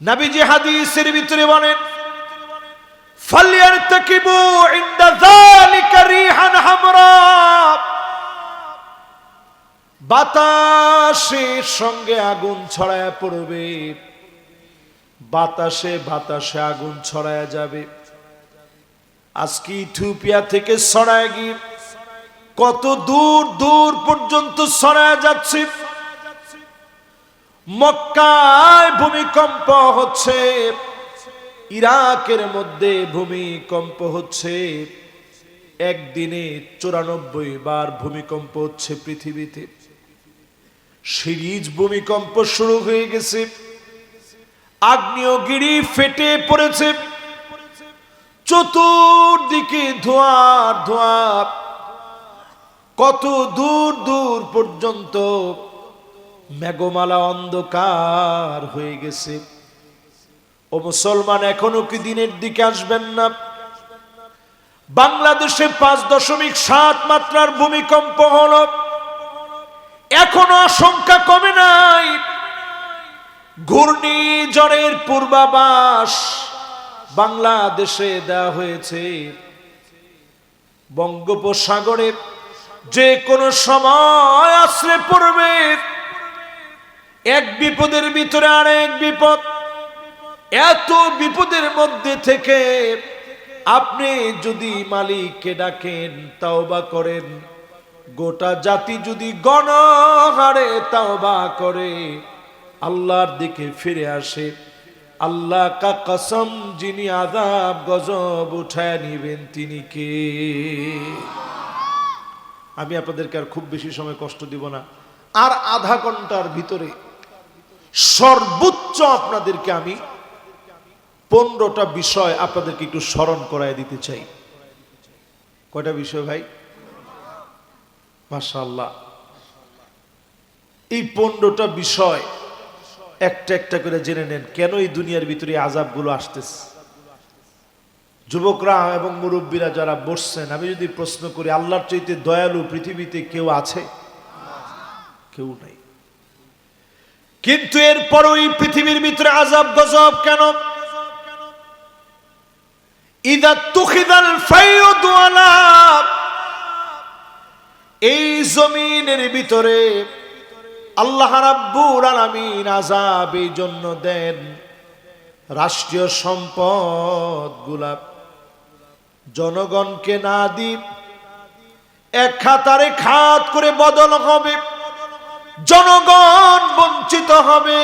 নবীজি হাদিসের ভিতরে বলেন, ফালইয়ারতাকিবু ইনদা যালিকা রিহান হামরা, বাতাসের সঙ্গে আগুন ছড়ায়া পড়বে, বাতাসে বাতাসে আগুন ছড়ায়া যাবে। আজকে ইথিওপিয়া থেকে ছড়ায় গিয়ে কত দূর দূর পর্যন্ত ছড়ায় যাচ্ছে। মক্কায় ভূমিকম্প হচ্ছে, ইরাকের মধ্যে ভূমিকম্প হচ্ছে, একদিনে 94 বার ভূমিকম্প হচ্ছে পৃথিবীতে। সিরিজ ভূমিকম্প শুরু হয়ে গেছে, আগ্নেয়গিরি ফেটে পড়েছে, চতুর্দিকে ধোঁয়ার ধোঁয়া, কত দূর দূর পর্যন্ত মেঘমালা অন্ধকার হয়ে গেছে। ও মুসলমান, এখনো কি দিনের দিকে আসবেন না? বাংলাদেশে 5.7 মাত্রার ভূমিকম্প হলো, এখনো আশঙ্কা কমে নাই। ঘূর্ণিঝড়ের পূর্বাভাস বাংলাদেশে দেওয়া হয়েছে। বঙ্গোপসাগরে যে কোনো সময় আছড়ে পড়বে, এক বিপদের ভিতরে আরেক বিপদ। এত বিপদের মধ্যে থেকে আপনি যদি মালিককে ডাকেন, তাওবা করেন, গোটা জাতি যদি গণহারে তাওবা করে, আল্লাহর দিকে ফিরে আসে, আল্লাহ কা কসম, যিনি আযাব গজব উঠায় নিবেন তিনি কে? আমি আপনাদেরকে আর খুব বেশি সময় কষ্ট দিব না, আর আধা ঘন্টার ভিতরে সর্বোচ্চ আপনাদেরকে আমি 15টা বিষয় আপনাদেরকে একটু স্মরণ করায় দিতে চাই। কয়টা বিষয় ভাই? মাশাআল্লাহ। এই 15টা বিষয় একটা একটা করে জেনে নেন, কেন এই দুনিয়ার ভিতরে আযাবগুলো আসতেছে। যুবকরা এবং মুরব্বীরা যারা বসছেন, আমি যদি প্রশ্ন করি, আল্লাহর চাইতে দয়ালু পৃথিবীতে কেউ আছে? কেউ নাই। কিন্তু এরপরও এই পৃথিবীর ভিতরে আযাব গজব কেন? ইদা তুখিদাল ফাইয়ুদু আলা, এই জমিনের ভিতরে আল্লাহ রাব্বুল আলামিন আযাব এই জন্য দেন, রাষ্ট্রীয় সম্পদ গুলা জনগণকে না দি এক খাতারে খাত করে বদল হবে, জনগণ বঞ্চিত হবে।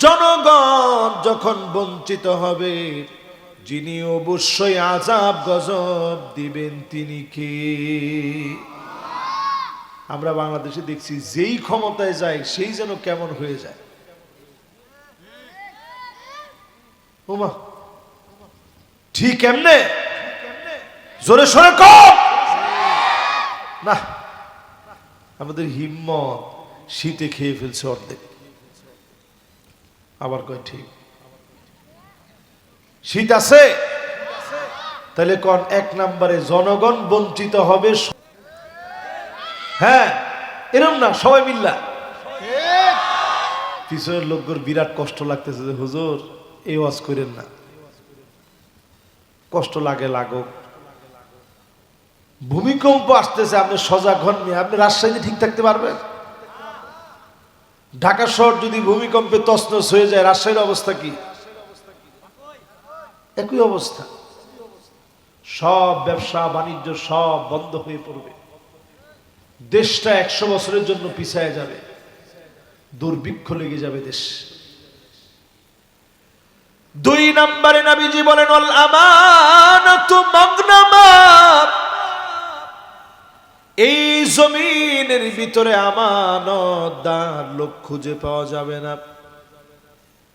জনগণ যখন বঞ্চিত হবে, যিনি অবশ্যই আযাব গজব দিবেন তিনি কে? আমরা বাংলাদেশে দেখছি, যেই ক্ষমতায় যায় সেই যেন কেমন হয়ে যায়। ওমা, ঠিক এমনে জোরে সোরে কম না, আমাদের হিম্মত শীতে খেয়ে ফেলছে অর্ধেক। আবার কয় ঠিক শীত আছে, তাহলে কোন এক নম্বরে জনগণ বঞ্চিত হবে। হ্যাঁ, এরকম না সবাই মিল্লা। পিছনের লোকগুলোর বিরাট কষ্ট লাগতেছে যে হুজুর এই ওয়াজ করেন না। কষ্ট লাগে, লাগুক। ভূমিকম্প আসতেছে, আপনি সজাগ হন নি? আপনি রাজশাহীতে ঠিক থাকতে পারবেন? ঢাকা শহর যদি ভূমিকম্পে তছনছ হয়ে যায়, রাজশাহীর অবস্থা কি? একই অবস্থা। সব ব্যবসা বাণিজ্য সব বন্ধ হয়ে পড়বে, দেশটা 100 বছরের জন্য পিছায় যাবে, দুর্ভিক্ষ লেগে যাবে দেশ। 2 নম্বরে নবীজি বলেন, আল আমানাতু মাগনামা, এই জমিনের ভিতরে আমানতদার লোক খুঁজে পাওয়া যাবে না।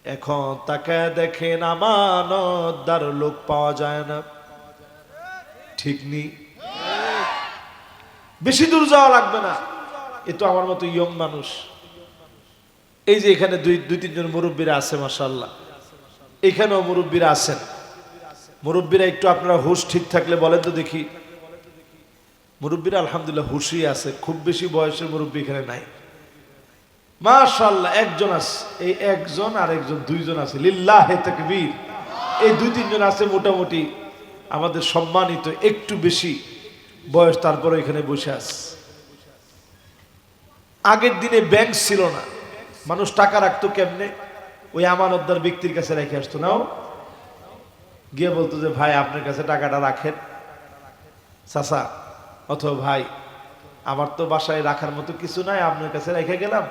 এখন তাকায় দেখেন, আমানতদার লোক পাওয়া যায় না। ঠিক নি? বেশি দূর যাওয়া লাগবে না, এ তো আমার মতো ইয়ং মানুষ। এই যে এখানে 2-3 জন মুরব্বীরা আছে, মাশাআল্লাহ। এখানেও মুরব্বীরা আছেন। মুরব্বীরা একটু আপনারা হুঁশ ঠিক থাকলে বলেন তো দেখি। মুরব্বীরা আলহামদুলিল্লাহ হুঁশই আছে, খুব বেশি বয়সের মুরব্বী এখানে নাই। মাশাআল্লাহ একজন আছে, এই একজন আর একজন দুইজন আছে, লিল্লাহে তাকবীর। এই দুই তিনজন আছে মোটামুটি আমাদের সম্মানিত, একটু বেশি বয়স, তারপরে এখানে বসে আছে। আগের দিনে ব্যাংক ছিল না, মানুষ টাকা রাখতো কেমনে? ওই আমানতদার ব্যক্তির কাছে রেখে আসতো, নাও গিয়ে বলতো যে ভাই আপনার কাছে টাকাটা রাখেন, চাচা অথবা ভাই আমার তো বাসায় রাখার মতো কিছু নাই, আপনার কাছে রেখে গেলাম,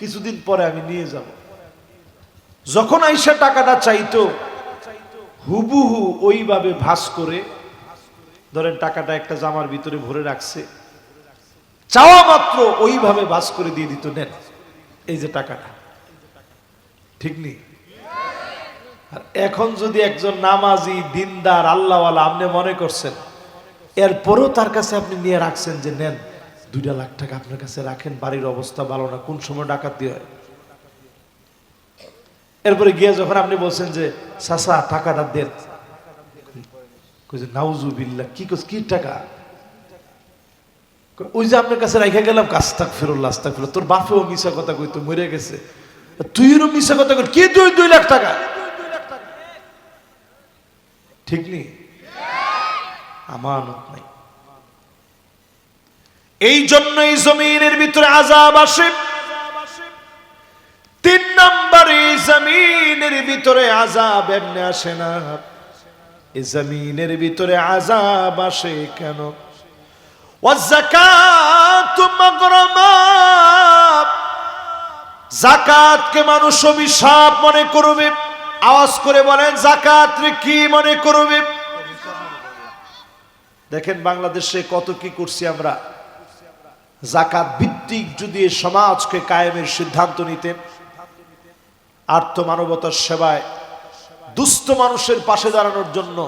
কিছুদিন পরে আমি নিয়ে যাব। যখন আইসা টাকাটা চাইতো হুবহু ওইভাবে ভাঁজ করে, ধরেন টাকাটা একটা জামার ভিতরে ভরে রাখছে, চাওয়া মাত্র ওইভাবে ভাঁজ করে দিয়ে দিত, নেন এই যে টাকাটা। ঠিক নেই? আর এখন যদি একজন নামাজি দিনদার আল্লাহওয়ালা আপনি মনে করছেন, এরপরও তার কাছে আপনি নিয়ে রাখছেন যে নেন 2 লাখ টাকা আপনার কাছে রাখেন, বাড়ির অবস্থা ভালো না, কোন সময় ডাকাতি হয়। এরপরে গিয়ে যখন আপনি বলছেন যে চাচা টাকাটা দেন, নাউজুবিল্লাহ, কি টাকা? ওই যে আপনার কাছে রেখে গেলাম, আস্তাগফিরুল্লাহ আস্তাগফিরুল্লাহ, তোর বাপেও মিছা কথা কইতো, মরে গেছে, তুইও মিছা কথা কই, কি 2 লাখ টাকা? ঠিক নেই? আমানত নাই। এই জন্যই জমিনের ভিতরে আযাব আসে। 3 নম্বরে জমিনের ভিতরে আযাব এমনি আসে না, এই জমিনের ভিতরে আযাব আসে কেন? ওয়াযাকাতু মাগরামা, যাকাতকে মানুষ অভিশাপ মনে করবে। আওয়াজ করে বলেন যাকাত রে কি মনে করবে? দেখেন বাংলাদেশে কত কি করছি আমরা। যাকাত ভিত্তিক যদি সমাজকে কায়েমের সিদ্ধান্ত নিতেন, আর্থ মানবতার সেবায়, দুস্থ মানুষের পাশে দাঁড়ানোর জন্য,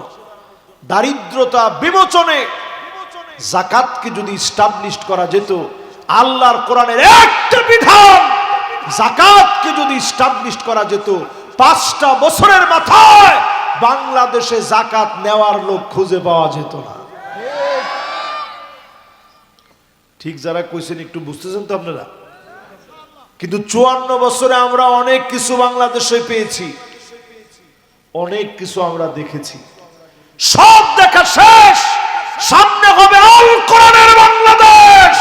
দারিদ্রতা বিমোচনে যাকাতকে যদি এস্টাবলিশ করা যেত, আল্লাহর কোরআনের একটা বিধান যাকাতকে যদি এস্টাবলিশ করা যেত, 5টা বছরের মাথায় বাংলাদেশে যাকাত নেওয়ার লোক খুঁজে পাওয়া যেত না। ঠিক যারা কইছেন একটু বুঝতেছেন তো আপনারা? কিন্তু 54 বছরে আমরা অনেক কিছু বাংলাদেশে পেয়েছি, অনেক কিছু আমরা দেখেছি, সব দেখা শেষ, সামনে হবে আল কোরআনের বাংলাদেশ।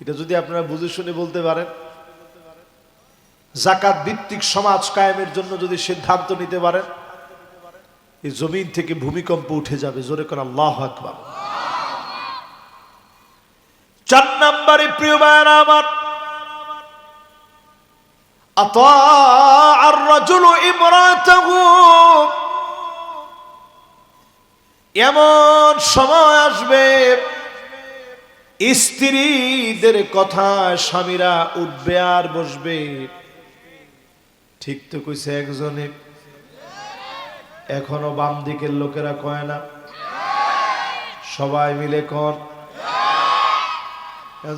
এটা যদি আপনারা বুঝে শুনে বলতে পারেন, যাকাত ভিত্তিক সমাজ কায়েমের জন্য যদি সিদ্ধান্ত নিতে পারেন, এই জমিন থেকে ভূমিকম্প উঠে যাবে। জোরে করে আল্লাহু আকবার। 4 নম্বরে প্রিয় ভাইরা আমার, আতাআর রাজুলু ইমরাতাহু, এমন সময় আসবে স্ত্রীদের কথা স্বামীরা উঠবে আর বসবে। ঠিক তো কইছে একজনে, এখনো বাম দিকের লোকেরা কয় না? সবাই মিলে কন।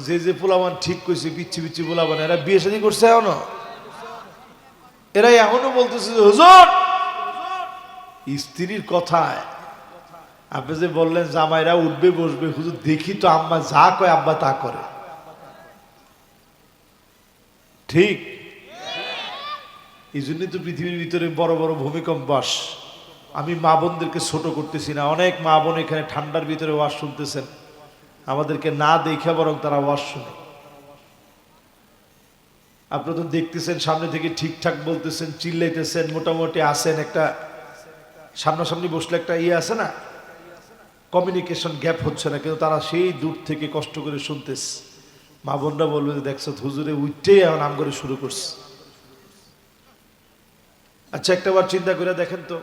যে যে পোলাবান ঠিক কইছে, পিচ্ছি পিচ্ছি পোলাবান, এরা বিয়ে শাদী করছে এখনো, এরা এখনো বলতেছে যে হুজুর স্ত্রীর কথায় আপনি যে বললেন জামাইরা উঠবে বসবে, হুজুর দেখি তো আম্মা যা কয় আব্বা তা করে। ঠিক এই জন্যই তো পৃথিবীর ভিতরে বড় বড় ভূমিকম্প আসে। আমি মা বোনদেরকে ছোট করতেছি না, অনেক মা বোন এখানে ঠান্ডার ভিতরে ওয়াজ শুনতেছেন, আমাদেরকে না দেখে বরং তারা ওয়াজ শুনে। আপনি তো দেখতেছেন সামনে থেকে ঠিকঠাক বলতেছেন, চিল্লাইতেছেন, মোটামুটি আসেন, একটা সামনাসামনি বসলে একটা ইয়ে আছে না, কমিউনিকেশন গ্যাপ হচ্ছে না, কিন্তু তারা সেই দূর থেকে কষ্ট করে শুনতেছে। মা বোনরা বলবে যে দেখছো হুজুরে উঠতেই এখন আম করে শুরু করছে। আচ্ছা একটাবার চিন্তা করে দেখেন তো,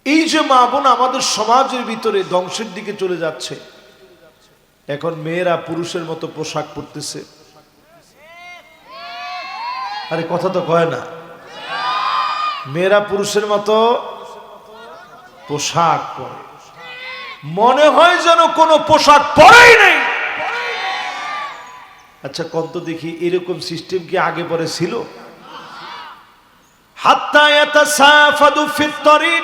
এই যে মা বোন আমাদের সমাজের ভিতরে ধ্বংসের দিকে চলে যাচ্ছে, এখন মেয়েরা পুরুষের মতো পোশাক পরতেছে। আরে কথা তো কয় না, মেয়েরা পুরুষের মতো পোশাক পরে, মনে হয় যেন কোনো পোশাক পরেই নেই। আচ্ছা কত দেখি এরকম সিস্টেম কি আগে পরে ছিল? হাত্তা ইয়াতাসাফাদু ফিত তারিক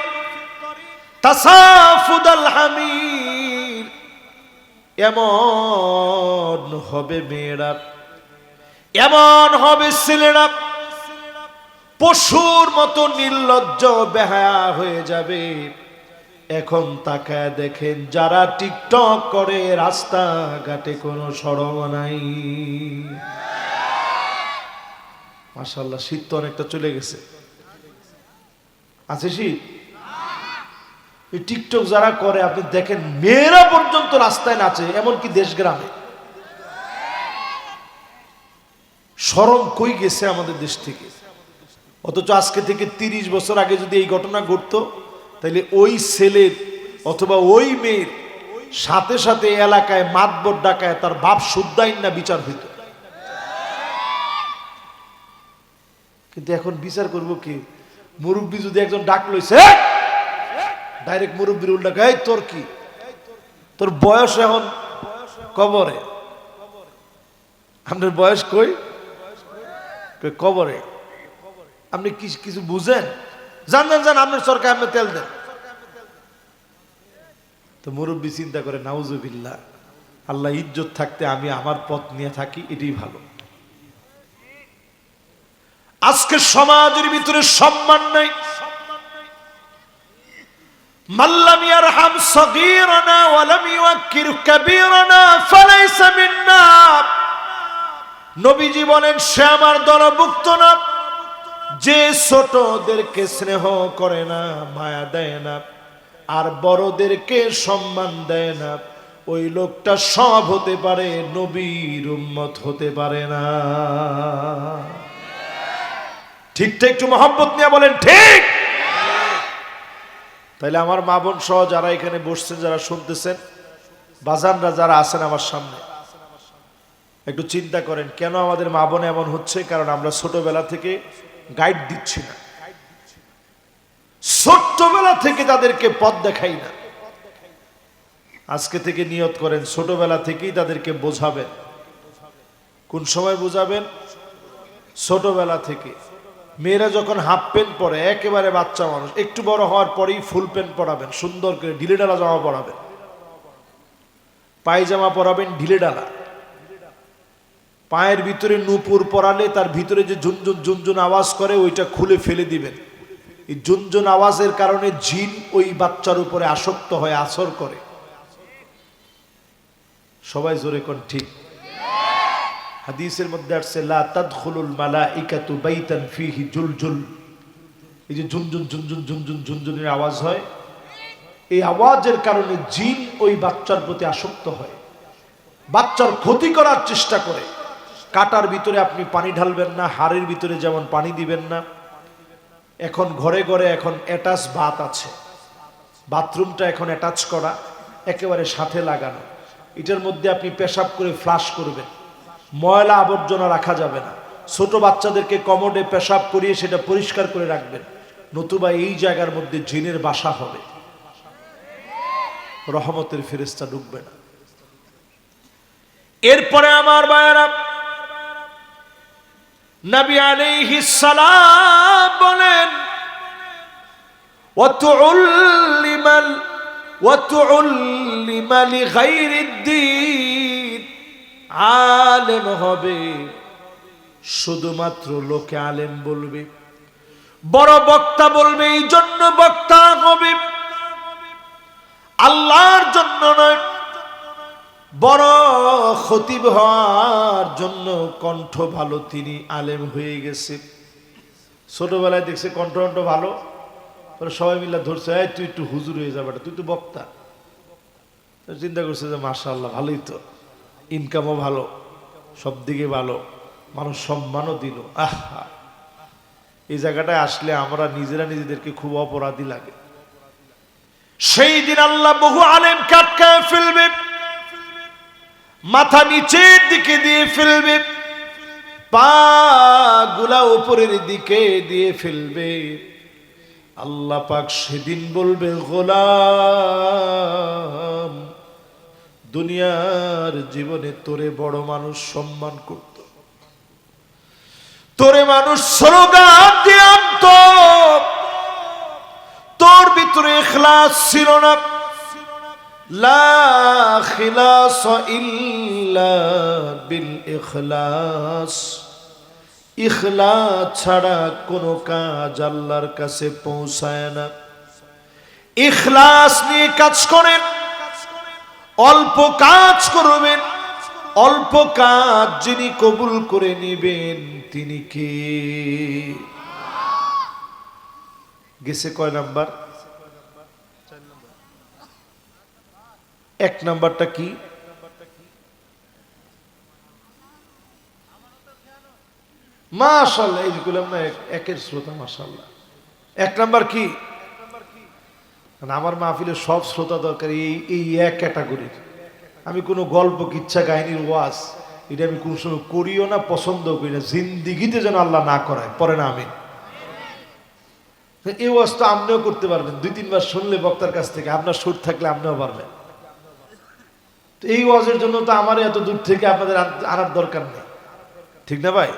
তাসাফুদাল হামির, এমন হবে মেয়েরা, এমন হবে ছেলেরা, পশুর মতো নির্লজ্জ বেহায়া হয়ে যাবে। এখন তাকায় দেখেন যারা টিকটক করে রাস্তাঘাটে কোনো শরম নাই। মাশাআল্লাহ, শীত তো অনেকটা চলে গেছে। আছে শীত? এই টিকটক যারা করে আপনি দেখেন মেয়েরা পর্যন্ত রাস্তায় নাচে, এমনকি দেশ গ্রামে। শরম কই গেছে আমাদের দেশ থেকে? অথচ আজকে থেকে 30 বছর আগে যদি এই ঘটনা ঘটতো, তাহলে ওই ছেলের অথবা ওই মেয়ের সাথে সাথে এলাকায় মাতবর ডাকায় তার বাপ শুদ্ধাইন না বিচার হইত। কিন্তু এখন বিচার করব কি? মুরব্বী যদি একজন ডাক লইছে, ডাইরেক্ট মুরব্বীর উল্টা গায়ে, তোর কি? তোর বয়স এখন কবরে। আপনার বয়স কই? কবরে। আপনি কিছু বুঝেন? জান জান জান, আপনার সরকার আপনি তেল দেন। তো মুরব্বী চিন্তা করে, নাউজুবিল্লাহ, আল্লাহ ইজ্জত থাকতে আমি আমার পথ নিয়ে থাকি, এটাই ভালো। আজকে সমাজের ভিতরে সম্মান নাই। মাল্লাম ইয়ারহাম সগীরানা ওয়া লাম ইউক্কির কাবীরানা ফালাইসা মিন্না। নবীজি বলেন, সে আমার দলভুক্ত না। যে ছোটদেরকে স্নেহ করে না, মায়া দেয় না, আর বড়দেরকে সম্মান দেয় না, ওই লোকটা সব হতে পারে, নবীর উম্মত হতে পারে না। ঠিকটা একটু মহব্বত নিয়ে বলেন ঠিক। তাইলে আমার মা বোন সহ যারা এখানে বসছেন, যারা শুনতেছেন, বাজানরা যারা আছেন আমার সামনে, একটু চিন্তা করেন কেন আমাদের মা বোন এমন হচ্ছে? কারণ আমরা ছোটবেলা থেকে গাইড দিচ্ছি না, ছোট্টবেলা থেকে তাদেরকে পথ দেখাই না। আজকে থেকে নিয়ত করেন ছোটবেলা থেকেই তাদেরকে বোঝাবেন। কোন সময় বোঝাবেন? ছোটবেলা থেকে। মেয়েরা যখন হাফ প্যান্ট পরে, একেবারে বাচ্চা মানুষ, একটু বড় হওয়ার পরেই ফুল প্যান্ট পরাবেন, সুন্দর করে ঢিলেডালা জামা পরাবেন, পায়জামা পরাবেন ঢিলেডালা। পায়ের ভিতরে নূপুর পরালে তার ভিতরে যে ঝুনঝুন ঝুনঝুন আওয়াজ করে, ওইটা খুলে ফেলে দিবেন। এই ঝুনঝুন আওয়াজের কারণে জিন ওই বাচ্চার উপরে আসক্ত হয়, আসর করে। সবাই জোরে কোন ঠিক? হাদিসের মধ্যে আসছে, লা তাদখুলুল মালাইকাতু বাইতান ফিহি জুলজুল। এই যে ঝুনঝুন ঝুনঝুন ঝুনঝুন ঝুনঝুনের আওয়াজ হয়, এই আওয়াজের কারণে জিন ওই বাচ্চার প্রতি আসক্ত হয়, বাচ্চার ক্ষতি করার চেষ্টা করে। কাটার ভিতরে আপনি পানি ঢালবেন না, হাড়ের ভিতরে যেমন পানি দিবেন না। এখন ঘরে ঘরে এখন অ্যাটাচ বাথ আছে, বাথরুমটা এখন অ্যাটাচ করা, একেবারে সাথে লাগানো। এটার মধ্যে আপনি পেশাব করে ফ্লাশ করবেন, ময়লা আবর্জনা রাখা যাবে না। ছোট বাচ্চাদেরকে কমোডে পেশাব করিয়ে সেটা পরিষ্কার করে রাখবেন, নতুবা এই জায়গার মধ্যে জিনের বাসা হবে, রহমতের ফেরেশতা ঢুকবে না। এরপরে আমার ভাইয়েরা, নবী আলাইহিস সালাম বলেন, ওয়াতুল্লিমা লিগাইরিদ্দিন। আলেম হবে শুধুমাত্র লোকে আলেম বলবে, বড় বক্তা বলবে, এই জন্য বক্তা হবে, আল্লাহর জন্য নয়। বড় খতিব হওয়ার জন্য কণ্ঠ ভালো, তিনি আলেম হয়ে গেছে। ছোটবেলায় দেখছে কণ্ঠ ভালো, সবাই মিলে ধরছে, এই তুই একটু হুজুর হয়ে যাবে, তুই তো বক্তা। চিন্তা করছে যে মাশাআল্লাহ, ভালোই তো, ইনকামও ভালো, সব দিকে ভালো, মানুষ সম্মানও দিল। আহা, এই জায়গাটায় আসলে আমরা নিজেরা নিজেদেরকে খুব অপরাধী লাগে। সেই দিন আল্লাহ বহু আলেমকে আটকায় ফেলবে, মাথা নিচের দিকে দিয়ে ফেলবে, পা গুলা উপরের দিকে দিয়ে ফেলবে। আল্লাহ পাক সেদিন বলবে, গোলাম, দুনিয়ার জীবনে তোরে বড় মানুষ সম্মান করত, তোরে মানুষ স্লোগান দিয়ে আনত, তোর ভিতরে ইখলাস ছিল না, লা খিলাস ইল্লা বিল ইখলাস, ইখলাস ছাড়া কোনো কাজ আল্লাহর কাছে পৌঁছায় না। ইখলাস নিয়ে কাজ করেন, অল্প কাজ করবেন, অল্প কাজ যিনি কবুল করে নেবেন তিনি কে? গেছে কয় নাম্বার? এক নাম্বারটা কি? মাশাআল্লাহ, এই বললাম না একের শ্রোতা, মাশাআল্লাহ। এক নাম্বার কি? আমার মাহফিলের সব শ্রোতা দরকার এই এক ক্যাটাগরির। আমি কোনো গল্প, কিচ্ছা, কাহিনীর ওয়াজ এটা আমি কোনো সময় করিও না, পছন্দ করি না, জিন্দিগিতে যেন আল্লাহ না করায়, পরে না আমি। এই ওয়াজ তো আপনিও করতে পারবেন, 2-3 বার শুনলে বক্তার কাছ থেকে, আপনার সুর থাকলে আপনিও পারবেন। তো এই ওয়াজের জন্য তো আমার এত দূর থেকে আপনাদের আনার দরকার নেই, ঠিক না ভাই?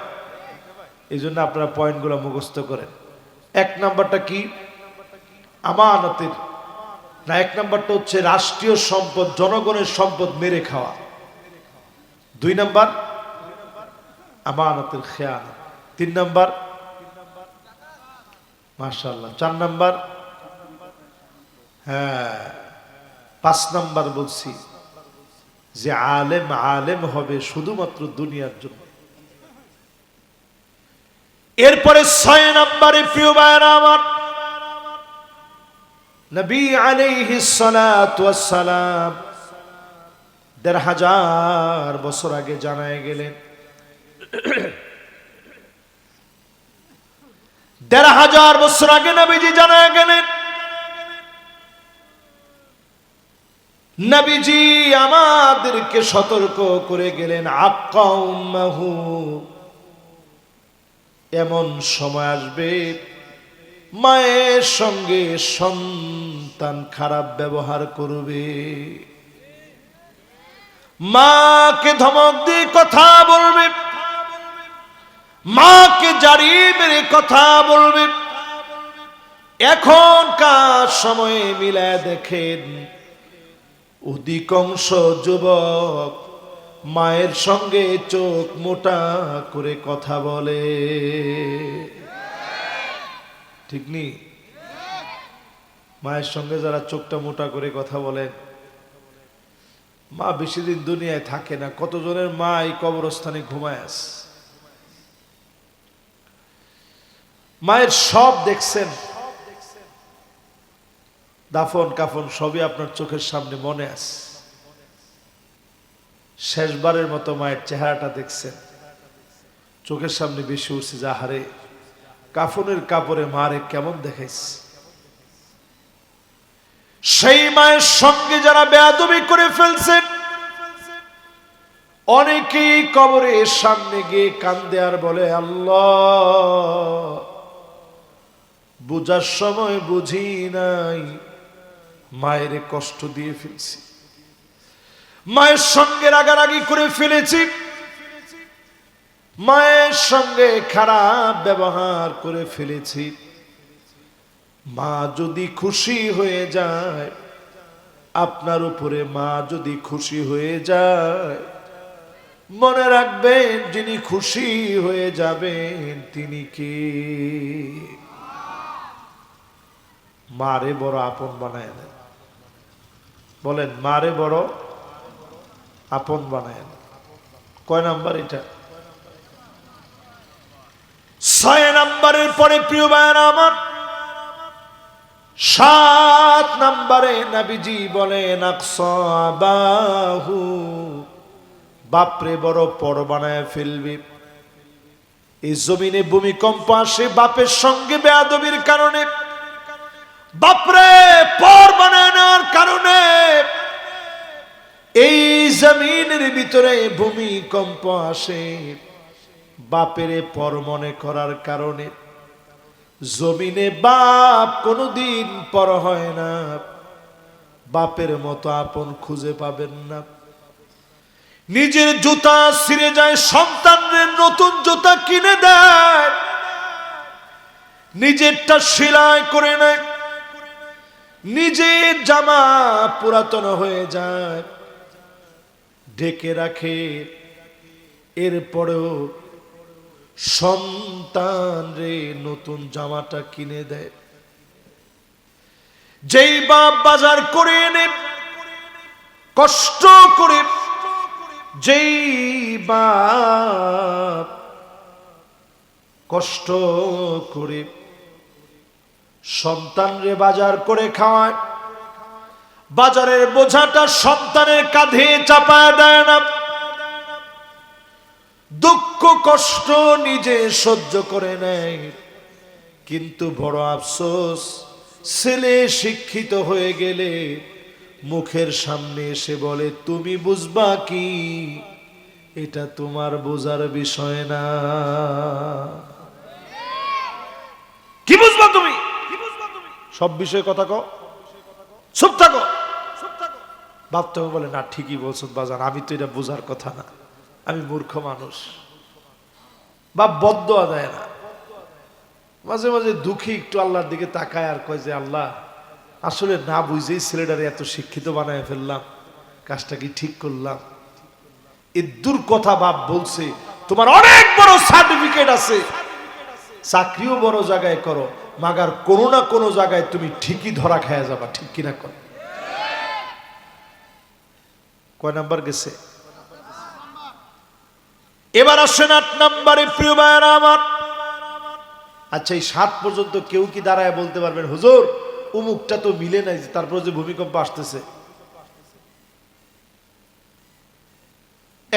এই জন্য আপনারা পয়েন্টগুলো মুখস্থ করেন। এক নাম্বারটা কি? আমানতের না, এক নাম্বারটা হচ্ছে রাষ্ট্রীয় সম্পদ, জনগণের সম্পদ মেরে খাওয়া। 2 নাম্বার আমানতের খেয়ানত। 3 নাম্বার মাশাআল্লাহ। 4 নাম্বার, হ্যাঁ 5 নাম্বার বলছি যে আলেম আলেম হবে শুধুমাত্র দুনিয়ার জন্য। এরপরে 6 নাম্বারে প্রিয় ভাইরা আমার, নবী আলাইহিস সালাতু ওয়াস সালাম ১৫০০ বছর আগে জানায় গেলেন, ১৫০০ বছর আগে নবীজি জানায় গেলেন, নবীজি আমাদেরকে সতর্ক করে গেলেন, আক্কা উম্মাহু, এমন সময় আসবে মায়ের সঙ্গে সন্তান খারাপ ব্যবহার করবে, মাকে ধমক দিয়ে কথা বলবে, মাকে জারি মেরে কথা বলবে। এখনকার সময়ে মিলায় দেখেন অধিকাংশ যুবক মায়ের সঙ্গে চোখ মোটা করে কথা বলে, ঠিক নি? মায়ের সঙ্গে যারা চোখটা মোটা করে কথা বলেন, মা বেশি দিন দুনিয়ায় থাকে না। কতজনের মা এই কবরস্থানে ঘুমায় আছে, মায়ের সব দেখছেন, দাফন কাফন সবই আপনার চোখের সামনে মনে আছে। শেষবারের মতো মায়ের চেহারাটা দেখছেন, চোখের সামনে বেশি উঠছে, যাহারে কাফনের কাপড়ে মারে কেমন দেখাইছে। সেই মায়ের সঙ্গে যারা বেয়াদবি করে ফেলছেন, অনেকেই কবরের সামনে গিয়ে কান্দে আর বলে, আল্লাহ বুঝার সময় বুঝি নাই, মায়ের কষ্ট দিয়ে ফেলছি, মায়ের সঙ্গে রাগারাগি করে ফেলেছি, মায়ের সঙ্গে খারাপ ব্যবহার করে ফেলেছি। মা যদি খুশি হয়ে যায় আপনার উপরে, মা যদি খুশি হয়ে যায়, মনে রাখবেন যিনি খুশি হয়ে যাবেন তিনি কি? মারে বড় আপন বানায় দেন। বলেন, মারে বড় আপন বানায় দেন। কয় নাম্বার এটা? 6 নাম্বারের পরে প্রিয় ভাইরা আমার, 7 নাম্বারে নবীজি বলেন, আকসাবাহু, বাপরে বড় পর বানায় ফেলবে। এই জমিনে ভূমিকম্প আসে বাপের সঙ্গে বেয়াদবির কারণে, বাপরে পর বানায় নেওয়ার কারণে। এই জমিনের ভিতরে ভূমিকম্প আসে বাপেরে পর মনে করার কারণে। জমিনে বাপ কোনোদিন পর হয় না, বাপের মতো আপন খুঁজে পাবেন না। নিজের জুতা ছিঁড়ে যায়, সন্তানদের নতুন জুতা কিনে দেয়, নিজেরটা সেলাই করে নেয়। নিজের জামা পুরাতন হয়ে যায়, ঢেকে রাখে, এরপরেও সন্তান রে নতুন জামাটা কিনে দেয়। যেই বাপ বাজার করে এনে কষ্ট করে, যেই বাপ কষ্ট করে সন্তান রে বাজার করে খাওয়ায়, বাজারের বোঝাটা সন্তানের কাঁধে চাপায় দেয় না, দুঃখ কষ্ট নিজে সহ্য করে নেয়। কিন্তু বড় আফসোস, ছেলে শিক্ষিত হয়ে গেলে মুখের সামনে এসে বলে, তুমি বুঝবা কি, এটা তোমার বোঝার বিষয় না। কি বুঝবা তুমি? সব বিষয়ে কথা কও, চুপ থাকো। ভাবতে হবে, বলে না ঠিকই বলছো বাজান, আমি তো এটা বোঝার কথা না, আমি মূর্খ মানুষ। বাপ বদদোয়া দেয় না, মাঝে মাঝে দুঃখী একটু আল্লাহর দিকে তাকায় আর কয় যে আল্লাহ, আসলে না বুঝেই ছেলেটারে এত শিক্ষিত বানায় ফেললাম, কাজটা কি ঠিক করলাম? এ দূর কথা বাপ বলছে, তোমার অনেক বড় সার্টিফিকেট আছে, চাকরিও বড় জায়গায় করো, মাগার কোনো না কোনো জায়গায় তুমি ঠিকই ধরা খায়া যাবা। ঠিক কিনা কর? কয় নাম্বার গেছে? এবার আসেন 8 নম্বরে। প্রিয় ভাইরা আমার, আচ্ছা এই 7 পর্যন্ত কেউ কি দাঁড়ায় বলতে পারবেন হুজুর অমুকটা তো মিলে নাই, তারপর যে ভূমিকম্প আসতেছে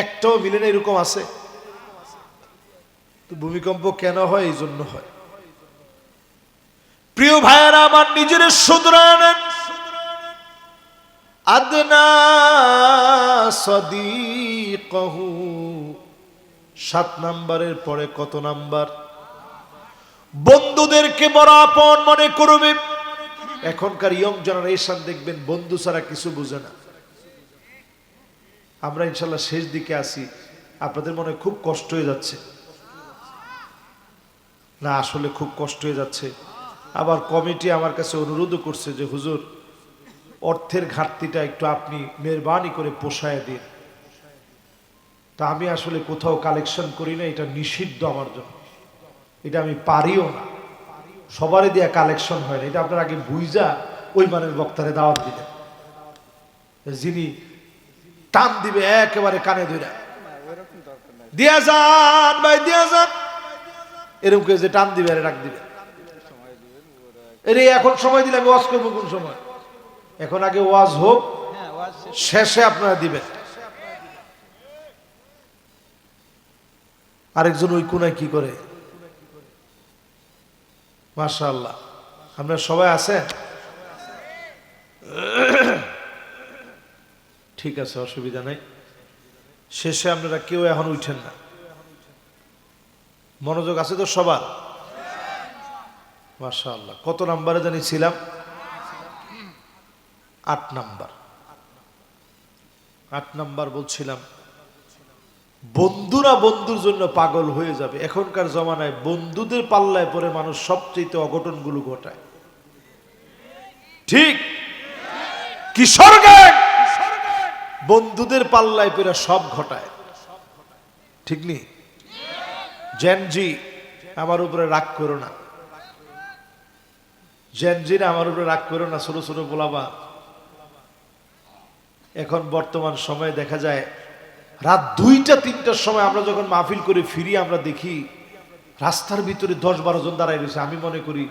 একটাও মিলে না, এরকম আছে? তো ভূমিকম্প কেন হয়? এই জন্য হয়। প্রিয় ভাইয়েরা আমার, নিজের শুধরানেন। আদনা সাদিকহু 7 নম্বরের পরে কত নাম্বার? বন্ধুদেরকে বড় আপন মনে করবে। এখনকার ইয়ং জেনারেশন দেখবেন বন্ধু ছাড়া কিছু বুঝে না। আমরা ইনশাল্লাহ শেষ দিকে আসি, আপনাদের মনে খুব কষ্ট হয়ে যাচ্ছে না? আসলে খুব কষ্ট হয়ে যাচ্ছে। আবার কমিটি আমার কাছে অনুরোধও করছে যে হুজুর অর্থের ঘাটতিটা একটু আপনি মেহরবানি করে পোষায় দিন। তা আমি আসলে কোথাও কালেকশন করি না, এটা নিষিদ্ধ আমার জন্য, এটা আমি পারিও না, সবারই দিয়া কালেকশন হয় না। এটা আপনার আগে বুঝা ওই মানের বক্তারে দাওয়াত দিলেন, যিনি টান দিবে একেবারে কানে ধরে, দিয়া যান ভাই দিয়া যান, এরকম যে টান দিবে আর ডাক দিবে। এর এখন সময় দিলে আমি ওয়াজ করবো কোন সময়? এখন আগে ওয়াজ হোক, শেষে আপনারা দিবেন। আরেকজন ওই কোনায় কি করে? মাশাআল্লাহ, আপনারা সবাই আছেন? ঠিক আছে, অসুবিধা নেই। শেষে আপনারা কেউ এখন উঠেন না, মনোযোগ আছে তো সবার? মাশাআল্লাহ। কত নাম্বারে জানি ছিলাম? 8 নাম্বার। 8 নাম্বার বলছিলাম, বন্ধুরা বন্ধুর জন্য পাগল হয়ে যাবে। এখনকার জমানায় বন্ধুদের পাল্লায় পরে মানুষ সবচেয়ে অঘটনগুলো ঘটায়। ঠিক? কিশোর গ্যাং বন্ধুদের পাল্লায় পরে সব ঘটায়, ঠিক নি? জেনজি আমার উপরে রাগ করো না, জেনজিরা আমার উপরে রাগ করো না, ছোট ছোট বলাবা। এখন বর্তমান সময়ে দেখা যায় রাত 2টা-3টার সময় আমরা যখন মাহফিল করে ফিরি, আমরা দেখি রাস্তার ভিতরে 10-12 জন দাঁড়ায় রয়েছে। আমি মনে করি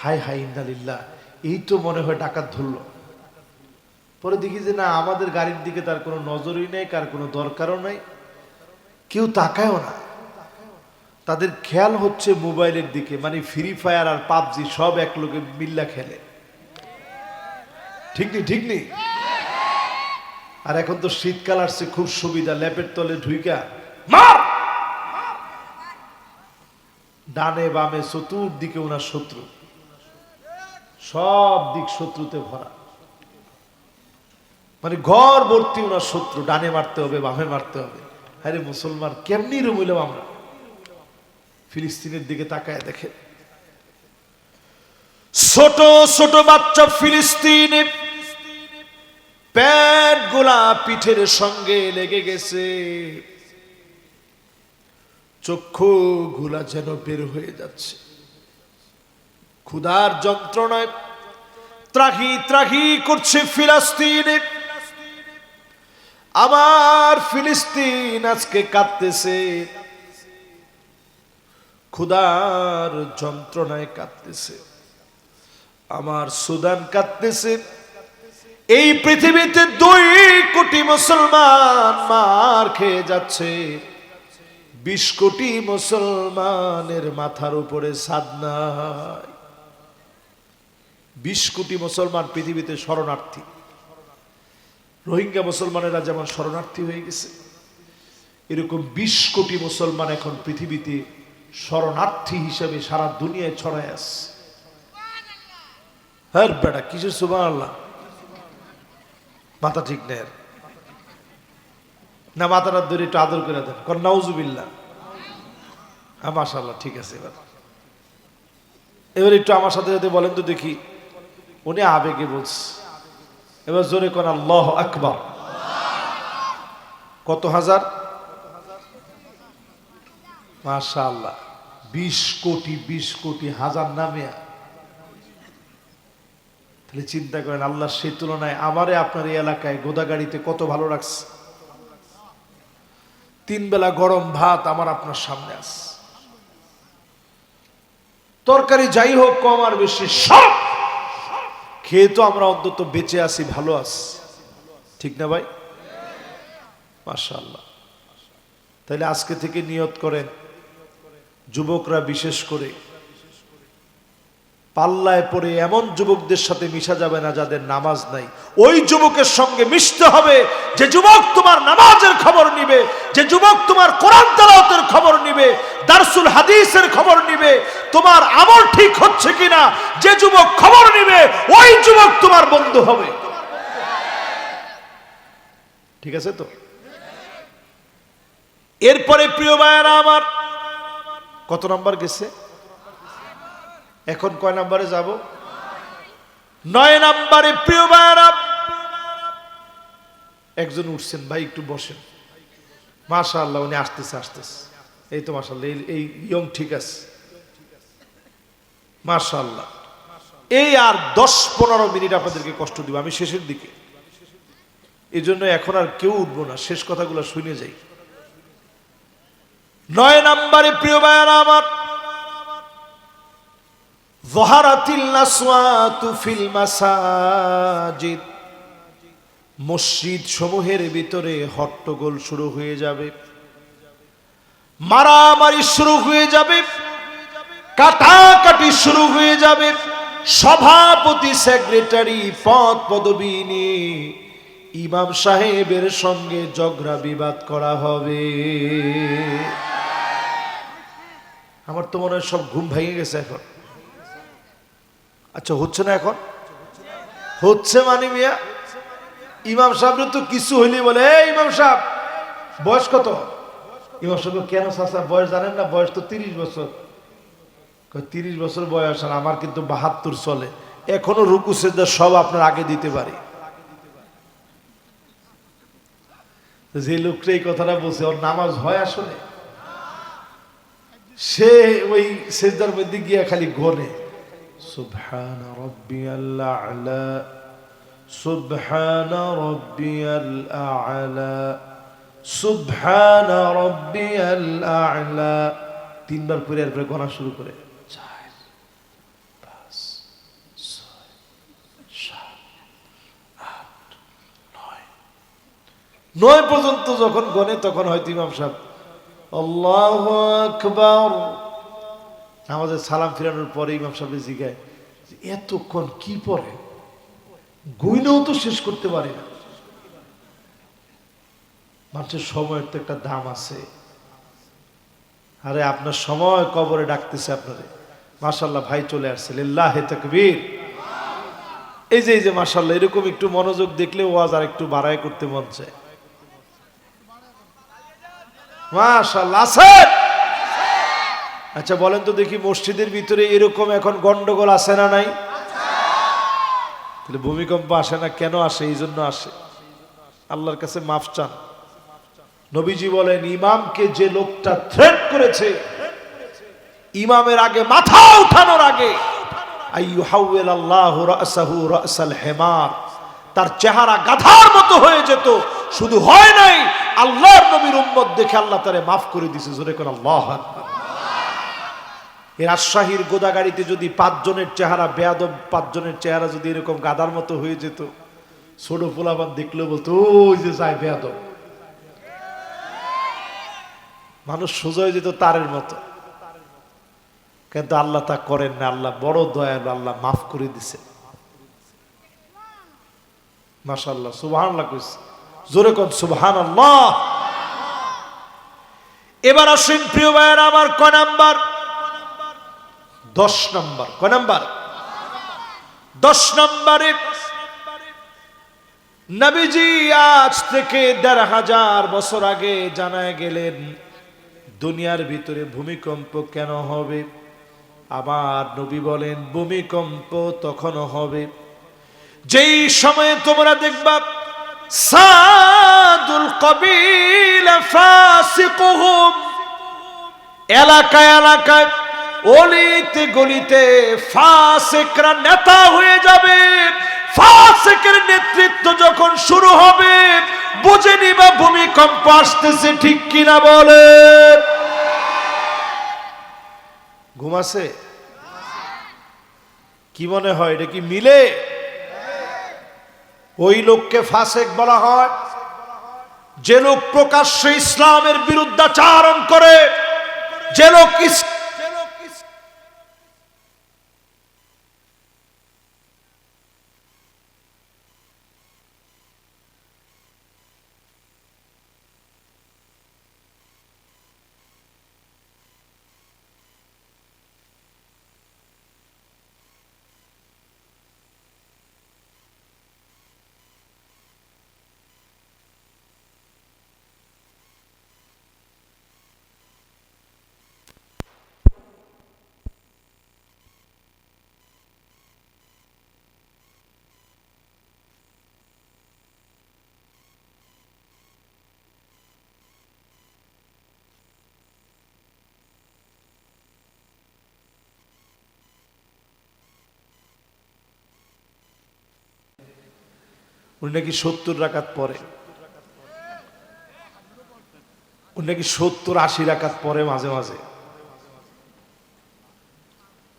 হাই হাই ইন্নালিল্লাহ, এই তো মনে হয় ডাকাত ধরলো। পরে দেখি যে না, আমাদের গাড়ির দিকে তার কোনো নজরই নেই, কার কোনো দরকারও নাই, কেউ তাকায়ও না। তাদের খেয়াল হচ্ছে মোবাইলের দিকে, মানে ফ্রি ফায়ার আর পাবজি সব এক লোকে মিল্লা খেলে। ঠিক নি? ঠিক নি? আর এখন তো শীতকাল আসছে, খুব সুবিধা, ল্যাপের তলে ঢুইকা মার, ডানে বামে চতুর্দিকে ওনার শত্রু, সব দিক শত্রুতে ভরা, মানে ঘর ভর্তি ওনার শত্রু। ডানে মারতে হবে, বামে মারতে হবে। আরে মুসলমান কেমনি রইলাম আমরা? ফিলিস্তিনের দিকে তাকায় দেখে, ছোট ছোট বাচ্চা ফিলিস্তিনে পেট গুলা পিঠের সঙ্গে লেগে গেছে, চক্ষু গুলা যেন বের হয়ে যাচ্ছে, ক্ষুধার যন্ত্রণায় ত্রাহি ত্রাহি করছে ফিলিস্তিনে। আমার ফিলিস্তিন আজকে কাঁদতেছে, ক্ষুধার যন্ত্রণায় কাঁদতেছে। আমার সুদান কাঁদতেছে। এই পৃথিবীতে 2 কোটি মুসলমান মার খেয়ে যাচ্ছে, 20 কোটি মুসলমানের মাথার উপরে ছাদ নাই। 20 কোটি মুসলমান পৃথিবীতে শরণার্থী। রোহিঙ্গা মুসলমানেরা যেমন শরণার্থী হয়ে গেছে, এরকম 20 কোটি মুসলমান এখন পৃথিবীতে শরণার্থী হিসেবে সারা দুনিয়ায় ছড়ায় আছে। হ্যাঁ বেটা, কিসের সুবহানাল্লাহ? মাথা ঠিক নেই না? মাথাটা ধরে একটু আদর করে দেন, কর নাউজুবিল্লাহ। হ্যাঁ মাশাআল্লাহ, ঠিক আছে। এবার একটু আমার সাথে সাথে বলেন তো দেখি, উনি আবেগে বলছে। এবার জোরে কোন আল্লাহু আকবার। কত হাজার? মাশাআল্লাহ, 20 কোটি, 20 কোটি হাজার নামে। তাহলে চিন্তা করেন, আল্লাহ সেই তুলনায় আমারে আপনার এই এলাকায় গোদাগাড়িতে কত ভালো রাখছে। 3 বেলা গরম ভাত আমার আপনার সামনে আছে, তরকারি যাই হোক কম আর বেশি সব খেয়ে তো আমরা অন্তত বেঁচে আছি, ভালো আছি, ঠিক না ভাই? মাশাআল্লাহ। তাহলে আজকে থেকে নিয়ত করেন, যুবকরা বিশেষ করে পাল্লায় পড়ে এমন যুবকদের সাথে মিশা যাবে না যাদের নামাজ নাই। ওই যুবকের সঙ্গে মিশতে হবে যে যুবক তোমার নামাজের খবর নিবে, যে যুবক তোমার কোরআন তেলাওয়াতের খবর নিবে, দারসুল হাদিসের খবর নিবে, তোমার আমল ঠিক হচ্ছে কিনা যে যুবক খবর নিবে, ওই যুবক তোমার বন্ধু হবে। ঠিক আছে তো? এরপরে প্রিয় ভাইয়েরা আমার, কত নাম্বার গেছে? এখন কয় নাম্বারে যাব? 9 নাম্বারে। প্রিয় ভাইয়েরা, একজন উঠছেন, ভাই একটু বসেন। মাশাআল্লাহ, উনি আসতেছে আসতেছে। এই তো মাশাআল্লাহ, এই ইয়ং ঠিক আছে, মাশাআল্লাহ। এই আর 10-15 মিনিট আপনাদেরকে কষ্ট দিব, আমি শেষের দিকে। এই জন্য এখন আর কেউ উঠবো না, শেষ কথাগুলো শুনে যাই। 9 নাম্বারে প্রিয় ভাইয়েরা আমার, যাহারাতিল আসওয়াতু ফিল মাসাজিদ, মসজিদ সমূহের ভিতরে হট্টগোল শুরু হয়ে যাবে, মারামারি শুরু হয়ে যাবে, কাটাকাটি শুরু হয়ে যাবে। সভাপতি, সেক্রেটারি, পদ পদবি নিয়ে ইমাম সাহেবের সঙ্গে ঝগড়া বিবাদ করা হবে। আমার তো মনে হয় সব ঘুম ভেঙে গেছে এখন। আচ্ছা, হচ্ছে না এখন? হচ্ছে মানে মিয়া, ইমাম সাহেব তো কিছু হইলে বলে, এই ইমাম সাহেব বয়স কত? ইমাম সাহেব, কেন চাচা বয়স জানেন না? বয়স তো 30 বছর। 30 বছর বয়স, আর আমার কিন্তু 72 চলে, এখনো রুকু সেজদা সব আপনার আগে দিতে পারি। যে লোকটা এই কথাটা বলছে, ওর নামাজ হয় আসলে? সে ওই সেজদার মধ্যে গিয়া খালি গনে, সুবহান রাব্বিয়াল আ'লা, সুবহান রাব্বিয়াল আ'লা, সুবহান রাব্বিয়াল আ'লা। 3 বার পরে এরপরে গণা শুরু করে, 4, 5, 6, 7, 8, 9 পর্যন্ত যখন গনে, তখন হয়তো ইমাম সাহেব আল্লাহু আকবার। আমাদের সালাম ফিরানোর পরে ইমাম সাহেব জিজ্ঞাসা, এতক্ষণ কি পড়ে? গুইনাও তো শেষ করতে পারি না। মানুষের সময়ের তো একটা দাম আছে। আরে আপনার সময় কবরে ডাকতেছে আপনারে। মাশাআল্লাহ, ভাই চলে আসছে, লিল্লাহি তাকবীর। এই যে মাশাআল্লাহ, এরকম একটু মনোযোগ দেখলে ওয়াজ আর একটু বাড়ায় করতে মন চায়। মাশাআল্লাহ, আছে আচ্ছা বলেন তো দেখি, মসজিদের ভিতরে এরকম এখন গন্ডগোল আছে না নাই? তাহলে ভূমিকম্প আসে না কেন? আসে এই জন্য আসে, আল্লাহর কাছে মাফ চান। নবীজি বলেন, ইমামকে যে লোকটা থ্রেট করেছে, ইমামের আগে মাথা উঠানোর আগে, আইয়ুহাউল আল্লাহু রাসাহু রাসাল হিমার, তার চেহারা গাধার মতো হয়ে যেত। শুধু হয় নাই, আল্লাহর নবীর উম্মত দেখে আল্লাহ তারে মাফ করে দিয়েছে। জোরে করে আল্লাহু আকবার। এই রাজশাহীর গোদাগাড়িতে যদি 5 জনের চেহারা বেয়াদব, 5 জনের চেহারা যদি এরকম গাধার মতো হয়ে যেত, ছোট পোলাপান দেখলেও বলতো ওই যে যায় বেয়াদব। মানুষ সোজা হয়ে যেত তারের মতো। কিন্তু আল্লাহ তা করেন না। আল্লাহ বড় দয়ালু, আল্লাহ মাফ করে দিছে। মাশাআল্লাহ, সুবহানাল্লাহ কইছে। জোরে কোন সুবহানাল্লাহ। এবার আসেন প্রিয় ভাইয়েরা আমার, কয় নাম্বার? 10 নাম্বার। কয় নাম্বার? 10 নম্বরে নবীজি আজ থেকে 1500 বছর আগে জানায় গেলেন দুনিয়ার ভিতরে ভূমিকম্প কেন হবে। আবার নবী বলেন, ভূমিকম্প তখন হবে যেই সময়ে তোমরা দেখবা সাদুল কবিলা ফাসিকুহুম, এলাকায় এলাকায়, অলিতে গলিতে ফাসিকরা নেতা হয়ে যাবে। ফাসিকের নেতৃত্ব যখন শুরু হবে, বুঝে নিবা ভূমিকম্প আসতেছে। ঠিক কিনা বলেন? ঘুমাছে? কি মনে হয়, এটা কি মিলে? ওই লোককে ফাসিক বলা হয় যে লোক প্রকাশ্যে ইসলামের বিরুদ্ধাচারণ করে, যে লোক উনি নাকি 70 রাকাত পড়ে, উনি নাকি 70-80 রাকাত পড়ে মাঝে মাঝে।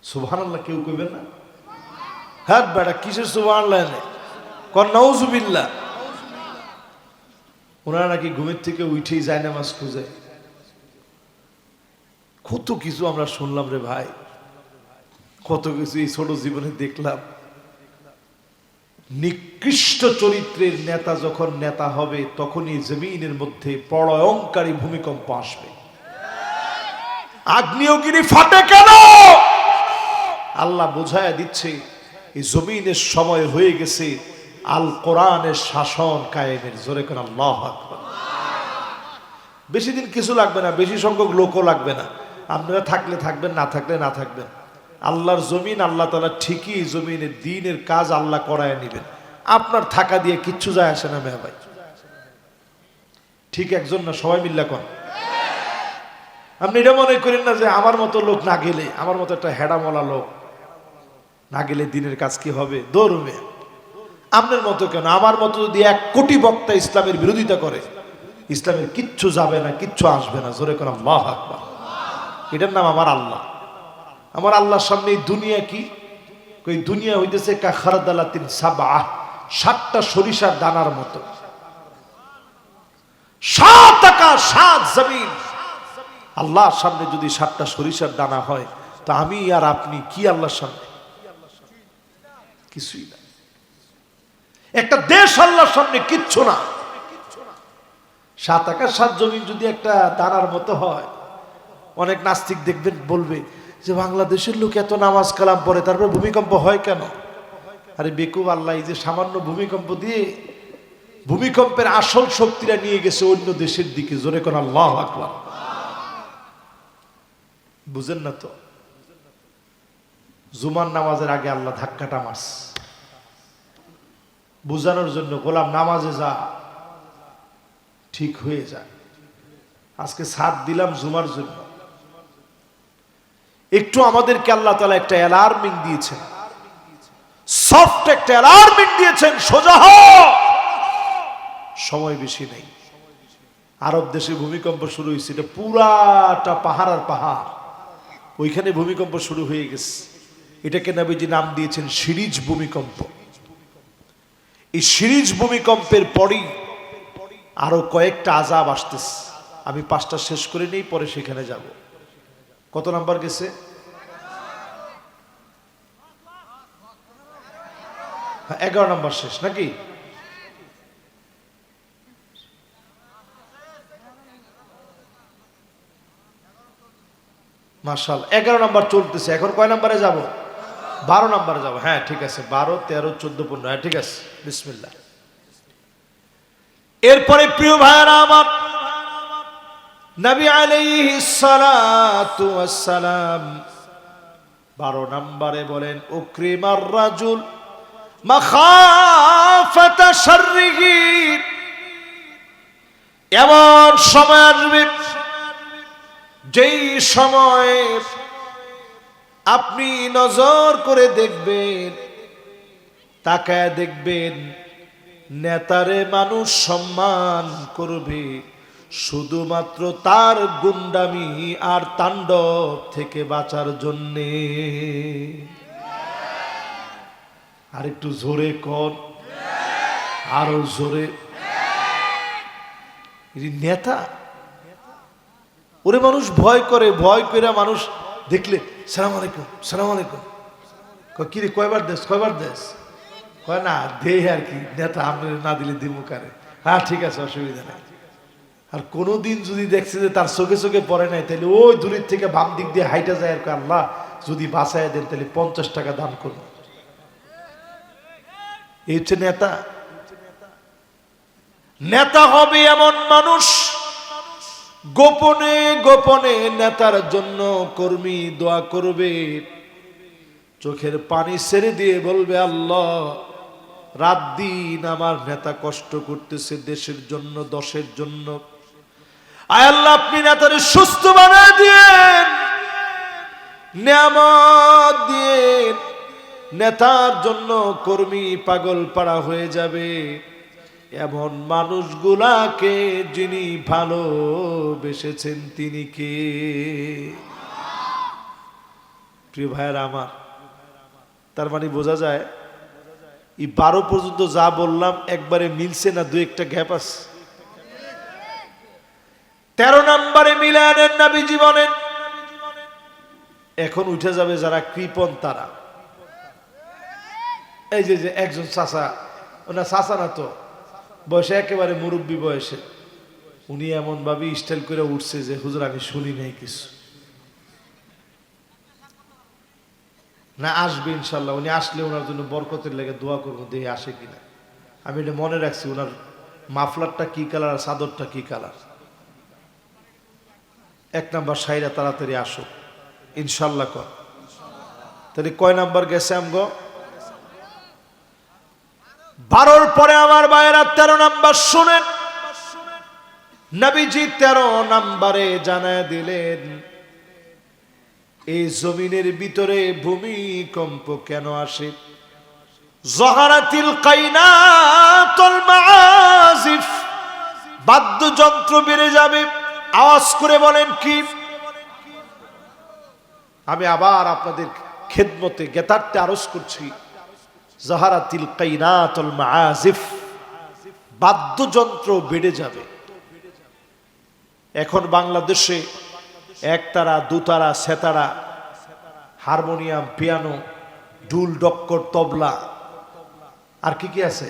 সুবহানাল্লাহ কেউ কইবেন না? হ্যাঁ বেটা, কিসের সুবহানাল্লাহ? কোন নাউজুবিল্লাহ। ওনারা নাকি ঘুমের থেকে উঠেই যায় নামাজ খুঁজে। কত কিছু আমরা শুনলাম রে ভাই, কত কিছু এই ছোট জীবনে দেখলাম। নিকৃষ্ট চরিত্রের নেতা যখন নেতা হবে, তখনই জমিনের মধ্যে প্রলয়ঙ্কারী ভূমিকম্প আসবে। আগ্নেয়গিরি ফাটে কেন? আল্লাহ বোঝায়া দিচ্ছে এই জমিনের সময় হয়ে গেছে আল কোরআনের শাসন কায়েমের। জোরে করে আল্লাহু আকবার। বেশি দিন কিছু লাগবে না, বেশি সংখ্যক লোকও লাগবে না। আপনারা থাকলে থাকবেন, না থাকলে না থাকবেন। আল্লাহর জমিন, আল্লাহ তাআলা ঠিকই জমিনের দ্বীনের কাজ আল্লাহ করায় নেবেন। আপনার থাকা দিয়ে কিচ্ছু যায় আসে না মেয়া ভাই। ঠিক একজন না, সবাই মিল্লা কন। আপনি এটা মনে করেন না যে আমার মতো লোক না গেলে, আমার মতো একটা হেডামলা লোক না গেলে দিনের কাজ কি হবে? দৌড়বে। আপনার মতো কেন, আমার মতো যদি 1 কোটি বক্তা ইসলামের বিরোধিতা করে, ইসলামের কিচ্ছু যাবে না, কিচ্ছু আসবে না। জোরে করে আল্লাহু আকবার। এটার নাম আমার আল্লাহ। আমার আল্লাহর সামনে এই দুনিয়া কি? ওই দুনিয়া হইতেছে কা খারদালাতিন সাবআহ, 7টা সরিষার দানার মতো। 7 আকাশ 7 জমিন। আল্লাহর সামনে যদি 7টা সরিষার দানা হয়, তো আমি আর আপনি কি আল্লাহর সামনে? কিছুই না। একটা দেশ আল্লাহর সামনে কিচ্ছু না। 7 আকাশ 7 জমিন যদি একটা দানার মতো হয়, অনেক নাস্তিক দেখবেন বলবে যে বাংলাদেশের লোক এত নামাজ কালাম পড়ে, তারপর ভূমিকম্প হয় কেন? আরে বেকুব, আল্লাহ এই যে সামান্য ভূমিকম্প দিয়ে ভূমিকম্পের আসল শক্তিটা নিয়ে গেছে অন্য দেশের দিকে। জোরে কোন আল্লাহু আকবার। বুঝেন না তো? জুমার নামাজের আগে আল্লাহ ধাক্কাটা মারস বুঝানোর জন্য, গোলাম নামাজে যা, ঠিক হয়ে যায়। আজকে সাথ দিলাম জুমার জন্য। একটু আমাদেরকে আল্লাহ তাআলা একটা অ্যালার্মিং দিয়েছেন, সফট একটা অ্যালার্মিং দিয়েছেন, সোজা হও, সময় বেশি নেই। আরব দেশে ভূমিকম্প শুরু হয়েছে, এটা পুরাটা পাহাড় আর পাহাড়, ওইখানে ভূমিকম্প শুরু হয়ে গেছে। এটাকে নবীজি নাম দিয়েছেন সিরিজ ভূমিকম্প। এই সিরিজ ভূমিকম্পের পরই আরো কয়েকটা আযাব আসতেছে। আমি 5টা শেষ করে নেই, পরে সেখানে যাব। কত নাম্বার গেছে? হ্যাঁ, 11 নাম্বার শেষ নাকি? মাশাআল্লাহ, 11 নাম্বার চলতেছে। এখন কয় নাম্বারে যাব? 12 নাম্বারে যাব। হ্যাঁ ঠিক আছে, 12, 13, 14, 15। হ্যাঁ ঠিক আছে, বিসমিল্লাহ। এরপরে প্রিয় ভাইরা আমার, নবী আলাইহিস সালাতু ওয়াস সালাম 12 নম্বরে বলেন, উকরিমার রাজুল মাখাফাতা শাররিহি। এমন সময় আসবে যেই সময় আপনি নজর করে দেখবেন, তাকায় দেখবেন, নেতারে মানুষ সম্মান করবে শুধুমাত্র তার গুন্ডামি আর তাণ্ডব থেকে বাঁচার জন্যে। আর একটু জোরে কর, আরো জোরে। নেতা, ওরে মানুষ ভয় করে, ভয় করে মানুষ দেখলে সালাম আলাইকুম, সালাম আলাইকুম। কিরে কয়বার দেশ, কয়বার দেশ? কয় না দে আর কি, নেতা আপনি না দিলে দিমু কারে। হ্যাঁ ঠিক আছে, অসুবিধা নাই। আর কোনোদিন যদি দেখছে যে তার চোখে চোখে পড়ে নাই, তাহলে ওই দূরের থেকে বাম দিক দিয়ে হাইটা যায়, আর আল্লাহ যদি বাঁচায় দেন তাহলে 50 টাকা দান করুন। এই হচ্ছে নেতা। নেতা হবে এমন মানুষ গোপনে গোপনে নেতার জন্য কর্মী দোয়া করবে, চোখের পানি ছেড়ে দিয়ে বলবে, আল্লাহ রাত দিন আমার নেতা কষ্ট করতেছে দেশের জন্য, দশের জন্য। আয় আল্লাহ আপনি নেতারে সুস্থ বানায় দিয়েন, নিয়ামত দিয়েন। নেতার জন্য কর্মী পাগল পাড়া হয়ে যাবে। এমন মানুষগুলাকে যিনি ভালোবেসেছেন তিনি কে? প্রিয় ভাইয়েরা আমার, তার মানে বোঝা যায় এই 12 পর্যন্ত যা বললাম একবারে মিলছে না, দু একটা গ্যাপ আছে। 13 নম্বরে মিলানের নবী জীবনের। এখন উঠে যাবে যারা কৃপণ তারা। এই যে একজন চাচা, ওনা চাচা না তো, বয়সে একেবারে মুরব্বী বয়সে, উনি এমন ভাবে স্টাইল করে উঠছে যে হুজুর আমি শুনি নাই কিছু। না আসবে ইনশাল্লাহ, উনি আসলে ওনার জন্য বরকতের লেগে দোয়া করবো, দেখে আসে কিনা। আমি এটা মনে রাখছি, ওনার মাফলারটা কি কালার, চাদরটা কি কালার। 1 নাম্বার সাইরা তাড়াতাড়ি আসো ইনশাল্লাহ কর। তাহলে কয় নাম্বার গেছে আমগো? 12 পরে আমার ভাইয়েরা 13 নাম্বার শুনেন। নবীজি 13 নাম্বারে জানায় দিলেন, এই জমিনের ভিতরে ভূমিকম্প কেন আসে? জহারাতিল কাইনাতুল মাআজিফ, বাদ্যযন্ত্র বেড়ে যাবে। আওয়াজ করে বলেন কি? আমি আবার আপনাদের খেদমতে জ্ঞাতার্থে আরজ করছি, জহারাতিল কাইনাতুল মাআজিফ, বাদ্যযন্ত্র বেড়ে যাবে। এখন বাংলাদেশে একতারা, দুতারা, সেতারা, হারমোনিয়াম, পিয়ানো, ঢুল, ডক্কর, তবলা, আর কি কি আছে?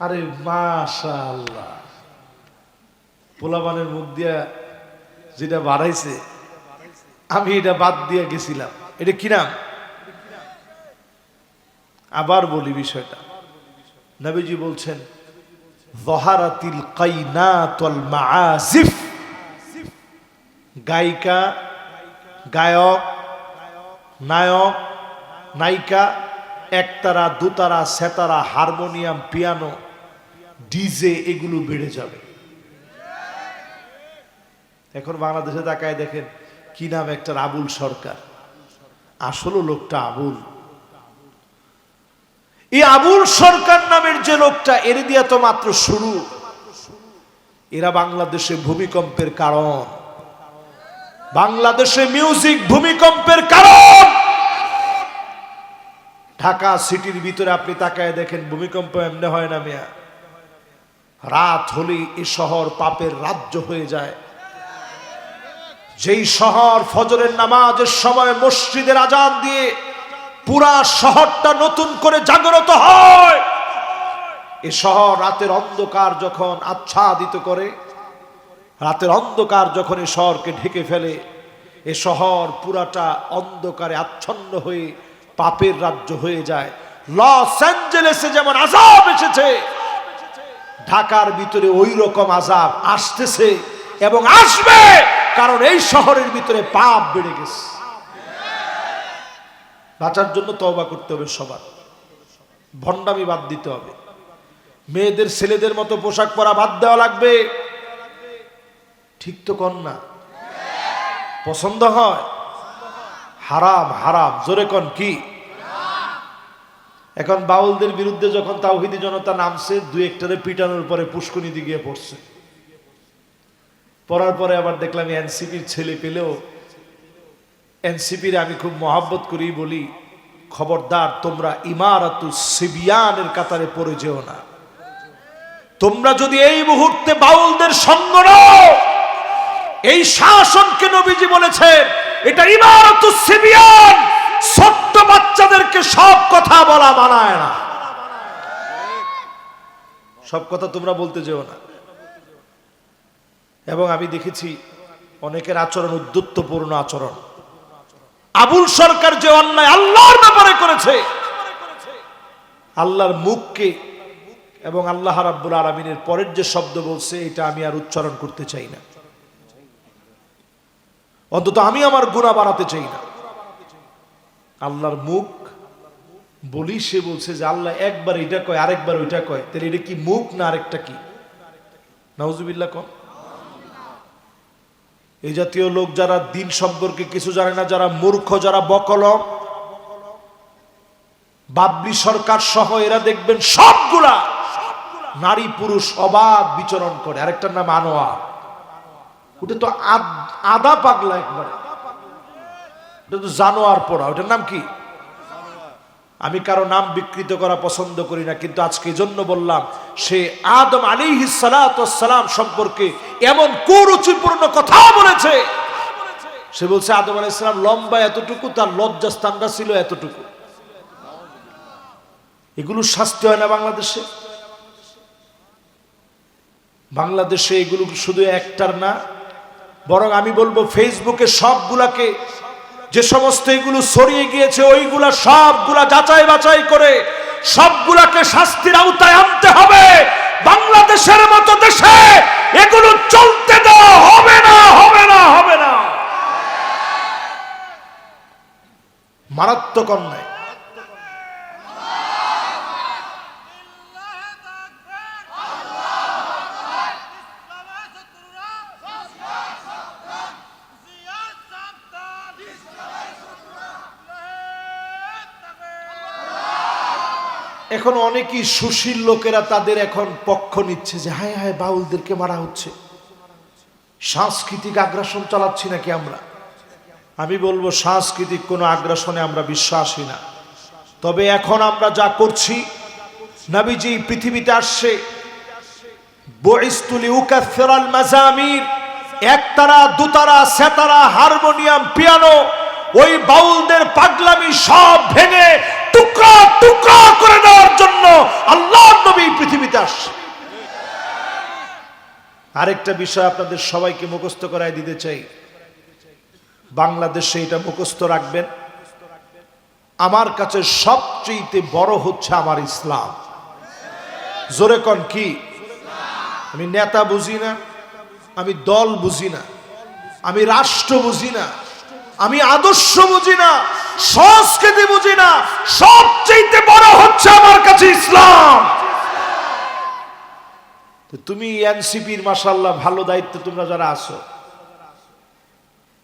আরে মাশাআল্লাহ, পোলাপানের মুখ দিয়া যেটা বাড়াইছে, আমি এটা বাদ দিয়ে গেছিলাম। এটা কি নাম? আবার বলি বিষয়টা। নবীজি বলছেন, যহারাতিল কাইনাতুল মাআজিফ, গায়িকা, গায়ক, নায়ক, নায়িকা, একতারা, dotara, Setara, harmonium, piano, DJ এগুলো বেড়ে যাবে। এখন বাংলাদেশে তাকায় দেখেন কি নাম একটা আবুল সরকার, আসলে লোকটা আবুল। এই আবুল সরকার নামের যে লোকটা, এর দিয়া তো মাত্র শুরু। এরা বাংলাদেশে ভূমিকম্পের কারণ, বাংলাদেশে মিউজিক ভূমিকম্পের কারণ। ঢাকা সিটির ভিতরে আপনি তাকায় দেখেন ভূমিকম্প এমনি হয় না মিয়া, রাত হলেই এই শহর পাপের রাজ্য হয়ে যায়। যেই শহর ফজরের নামাজের সময় মসজিদের আজান দিয়ে পুরা শহরটা নতুন করে জাগ্রত হয়, এ শহর রাতের অন্ধকার যখন আচ্ছাদিত করে, রাতের অন্ধকার যখন এই শহরকে ঢেকে ফেলে, এ শহর পুরাটা অন্ধকারে আচ্ছন্ন হয়ে পাপের রাজ্য হয়ে যায়। লস অ্যাঞ্জেলেসে যেমন আযাব এসেছে, ঢাকার ভিতরে ওই রকম আযাব আসতেছে এবং আসবে, কারণ এই শহরের ভিতরে পাপ বেড়ে গেছে। বাঁচার জন্য তওবা করতে হবে সবার, ভণ্ডামি বাদ দিতে হবে, মেয়েদের ছেলেদের মতো পোশাক পরা বাদ দেওয়া লাগবে। ঠিক তো কর না? পছন্দ হয়? হারাম, হারাম, জোরে কন কি? এখন বাউলদের বিরুদ্ধে যখন তাওহীদি জনতা নামছে, দুই একটারে পিটানোর পরে পুষ্কুনিতে গিয়ে পড়ছে। পড়ার পরে আবার দেখলাম এনসিপির ছেলে পেলেও, এনসিপির আমি খুব মহাব্বত করি, বলি খবরদার তোমরা ইমারাতুস সিবিয়ানের কাতারে পড়ে যেও না। তোমরা যদি এই মুহূর্তে বাউলদের সঙ্গ নাও, এই শাসনকে নবীজি বলেছেন এটা ইমারাতুস সিবিয়ান, ছোট্ট বাচ্চাদেরকে সব কথা বলা মানায় না। সব কথা তোমরা বলতে যেও না। এবং আমি দেখেছি অনেকের আচরণ উদ্ধত্তপূর্ণ আচরণ। আবুল সরকার যে অন্যায় আল্লাহর ব্যাপারে করেছে, আল্লাহর মুখকে এবং আল্লাহ রাব্বুল আলামিনের পরের যে শব্দ বলছে, এটা আমি আর উচ্চারণ করতে চাই না, অন্তত আমি আমার গুনাহ বাড়াতে চাই না। আল্লাহর মুখ বলি, সে বলছে যে আল্লাহ একবার এটা কয় আরেকবার ওইটা কয়, তাহলে এটা কি মুখ না আরেকটা কি? নাউজুবিল্লাহ কম। এই জাতীয় লোক যারা দিন সম্পর্কে কিছু জানে না, যারা মূর্খ, যারা বকলম, বাবলি সরকার সহ এরা দেখবেন সবগুলা নারী পুরুষ অবাধ বিচরণ করে। আরেকটার নাম আনোয়ার, ওটা তো আদা পাগলা একবারে, ওটা তো জানোয়ার পড়া। ওটার নাম কি? আমি কারো নাম বিকৃত করা পছন্দ করি না, কিন্তু আজকে এজন্য বললাম, সে আদম আলাইহিস সালাতু ওয়াস সালাম সম্পর্কে এমন কুরুচিপূর্ণ কথা বলেছে। সে বলছে আদম আলাইহিস সালাম লম্বা এতটুকু, তার লজ্জাস্থানটা ছিল এতটুকু। এগুলো শাস্তি হয় না বাংলাদেশে? বাংলাদেশে এগুলো শুধু একটার না, বরং আমি বলবো ফেসবুকে সবগুলাকে, যে সমস্ত এগুলো ছড়িয়ে গিয়েছে, ওইগুলা সবগুলা যাচাই বাছাই করে সবগুলাকে শাস্তির আওতায় আনতে হবে। বাংলাদেশের মতো দেশে এগুলো চলতে দেওয়া হবে না, হবে না, হবে না। মারাত্মক অন্যায়। এখন অনেকেই সুশীল লোকেরা তাদের এখন পক্ষ নিচ্ছে যে হায় হায় বাউলদেরকে মারা হচ্ছে, সাংস্কৃতিক আগ্রাসন চালাচ্ছি নাকি আমরা। আমি বলবো সাংস্কৃতিক কোনো আগ্রাসনে আমরা বিশ্বাসী না। তবে এখন আমরা যা করছি, নবীজি পৃথিবীতে আসছে বুইসতু লিউকাসসিরাল মাযামির, একতারা, দুতারা, সেতারা, হারমোনিয়াম, পিয়ানো, ওই বাউলদের পাগলামি সব ভেঙে টুকরা টুকরা করে দেওয়ার জন্য আল্লাহর নবী পৃথিবীতে আসছে। আরেকটা বিষয় আপনাদের সবাইকে মুখস্থ করায় দিতে চাই, বাংলাদেশে এটা মুখস্থ রাখবেন, আমার কাছে সবচেয়ে বড় হচ্ছে আমার ইসলাম। জোরে কোন কি? আমি নেতা বুঝি না, আমি দল বুঝি না, আমি রাষ্ট্র বুঝি না, আমি আদর্শ বুঝি না, সংস্কৃতি বুঝি না, সবচেয়ে বড় হচ্ছে আমার কাছে ইসলাম। তো তুমি এনসিপির মাশাআল্লাহ ভালো দায়িত্ব তোমরা যারা আছো,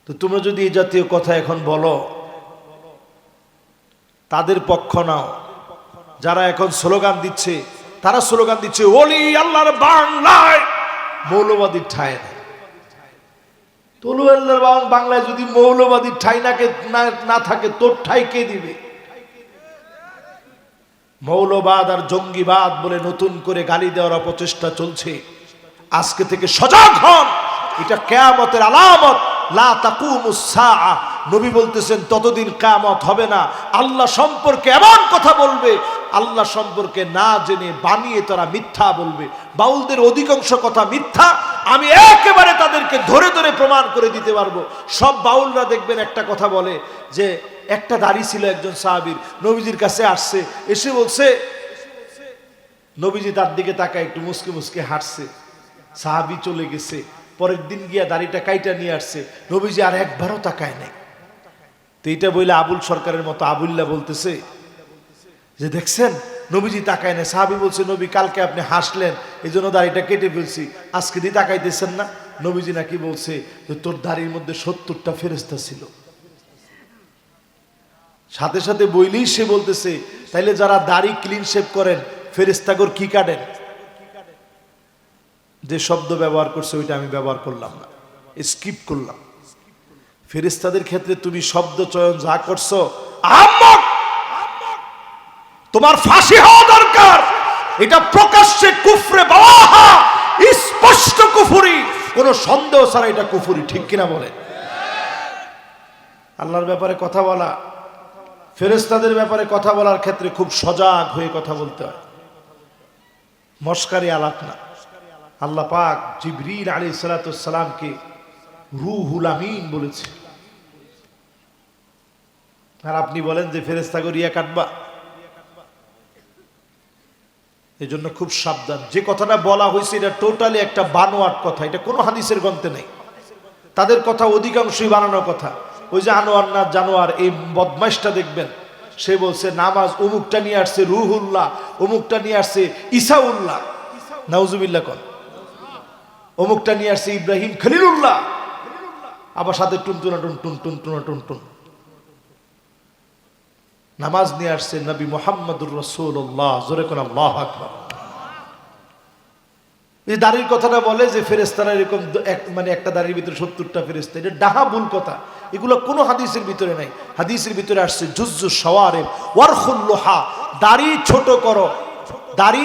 তো তোমরা যদি এই জাতীয় কথা এখন বলো, তাদের পক্ষ নাও। যারা এখন স্লোগান দিচ্ছে, তারা স্লোগান দিচ্ছে ওলি আল্লাহর বাংলায় মৌলবাদীর ঠাঁই নেই। তোলু আল্লাহর বাংলায় যদি মৌলবাদীর ঠাঁই না থাকে, তোর ঠাঁই কে দিবে? মৌলবাদ আর জঙ্গিবাদ বলে নতুন করে গালি দেওয়ার অপচেষ্টা চলছে। আজকে থেকে সজাগ হন, এটা কিয়ামতের আলামত। লা তাকুমুস সাআ, নবী বলতেছেন ততদিন কিয়ামত হবে না। আল্লাহ সম্পর্কে এমন কথা বলবে, আল্লাহ সম্পর্কে না জেনে বানিয়ে তারা মিথ্যা বলবে। বাউলদের অধিকাংশ কথা মিথ্যা, আমি একেবারে তাদেরকে ধরে ধরে প্রমাণ করে দিতে পারবো। সব বাউলরা দেখবেন একটা কথা বলে যে একটা দাড়ি ছিল একজন সাহাবীর, নবীজির কাছে আসছে, এসে বলছে, নবীজি তার দিকে তাকায় একটু মুসকে মুসকে হাঁটছে, সাহাবী চলে গেছে। পরের দিন গিয়া দাড়িটা কাইটা নিয়ে আসছে, নবীজি আর একবারও তাকায় নাই। তো এইটা বইলে আবুল সরকারের মতো আবুল্লাহ বলতেছে যে দেখছেন নবীজি তাকায় না। সাহাবী বলছে, নবী কালকে আপনি হাসলেন এই জন্য দাড়িটা কেটে ফেলছি, আজকে দিয়ে তাকাইতেছেন না। নবীজি নাকি বলছে যে তোর দাড়ির মধ্যে 70টা ফেরেশতা ছিল। সাথে সাথে বইলেই সে বলতেছে, তাইলে যারা দাড়ি ক্লিন শেভ করেন ফেরেশতাগর কি কাটেন? যে শব্দ ব্যবহার করছে ওইটা আমি ব্যবহার করলাম না, স্কিপ করলাম। ফেরেশতাদের ক্ষেত্রে তুমি শব্দ চয়ন যা করছো, আহমক, তোমার ফাঁসি হওয়া দরকার। এটা প্রকাশ্যে কুফরে বাওয়াহা, স্পষ্ট কুফরি, কোনো সন্দেহ ছাড়া এটা কুফরি। ঠিক কিনা বলে? আল্লাহর ব্যাপারে কথা বলা, ফেরেশতাদের ব্যাপারে কথা বলার ক্ষেত্রে খুব সজাগ হয়ে কথা বলতে হয়, মশকারি আলাপ না। আল্লাহ পাক জিবরিল আলাইহিস সালামকে রুহুল আমিন বলেছে, আর আপনি বলেন যে ফেরেশতাগো রিয়া কাটবা। এই জন্য খুব সাবধান। যে কথাটা বলা হয়েছে এটা টোটালি একটা বানোয়াট কথা, এটা কোনো হাদিসের গ্রন্থে নেই। তাদের কথা অধিকাংশই বানানো কথা। ওই যে আনোয়ার না জানোয়ার, এই বদমাইশটা দেখবেন, সে বলছে নামাজ অমুকটা নিয়ে আসছে রুহুল্লাহ, অমুকটা নিয়ে আসছে ঈসাউল্লাহ, নাউজুবিল্লাহ কন, অমুকটা নিয়ে আসছে ইব্রাহিম খলিলুল্লাহ, আবার সাথে টুনটুনা টুনটুন টুনটুনা টুনটুন। নামাজ নিয়ে আসছে নবী মুহাম্মদুর রাসূলুল্লাহ, জোরে কোন আল্লাহু আকবার। এই দাড়ির কথাটা বলে যে ফেরেশতারা এরকম মানে একটা দাড়ির ভিতরে 70টা ফেরেশতা, এটা ডাহা ভুল কথা। এগুলো কোনো হাদিসের ভিতরে নাই। হাদিসের ভিতরে আসছে জুজ্জু শাওয়ারিব ওয়ারখুল লুহা, দাড়ি ছোট করো, দাড়ি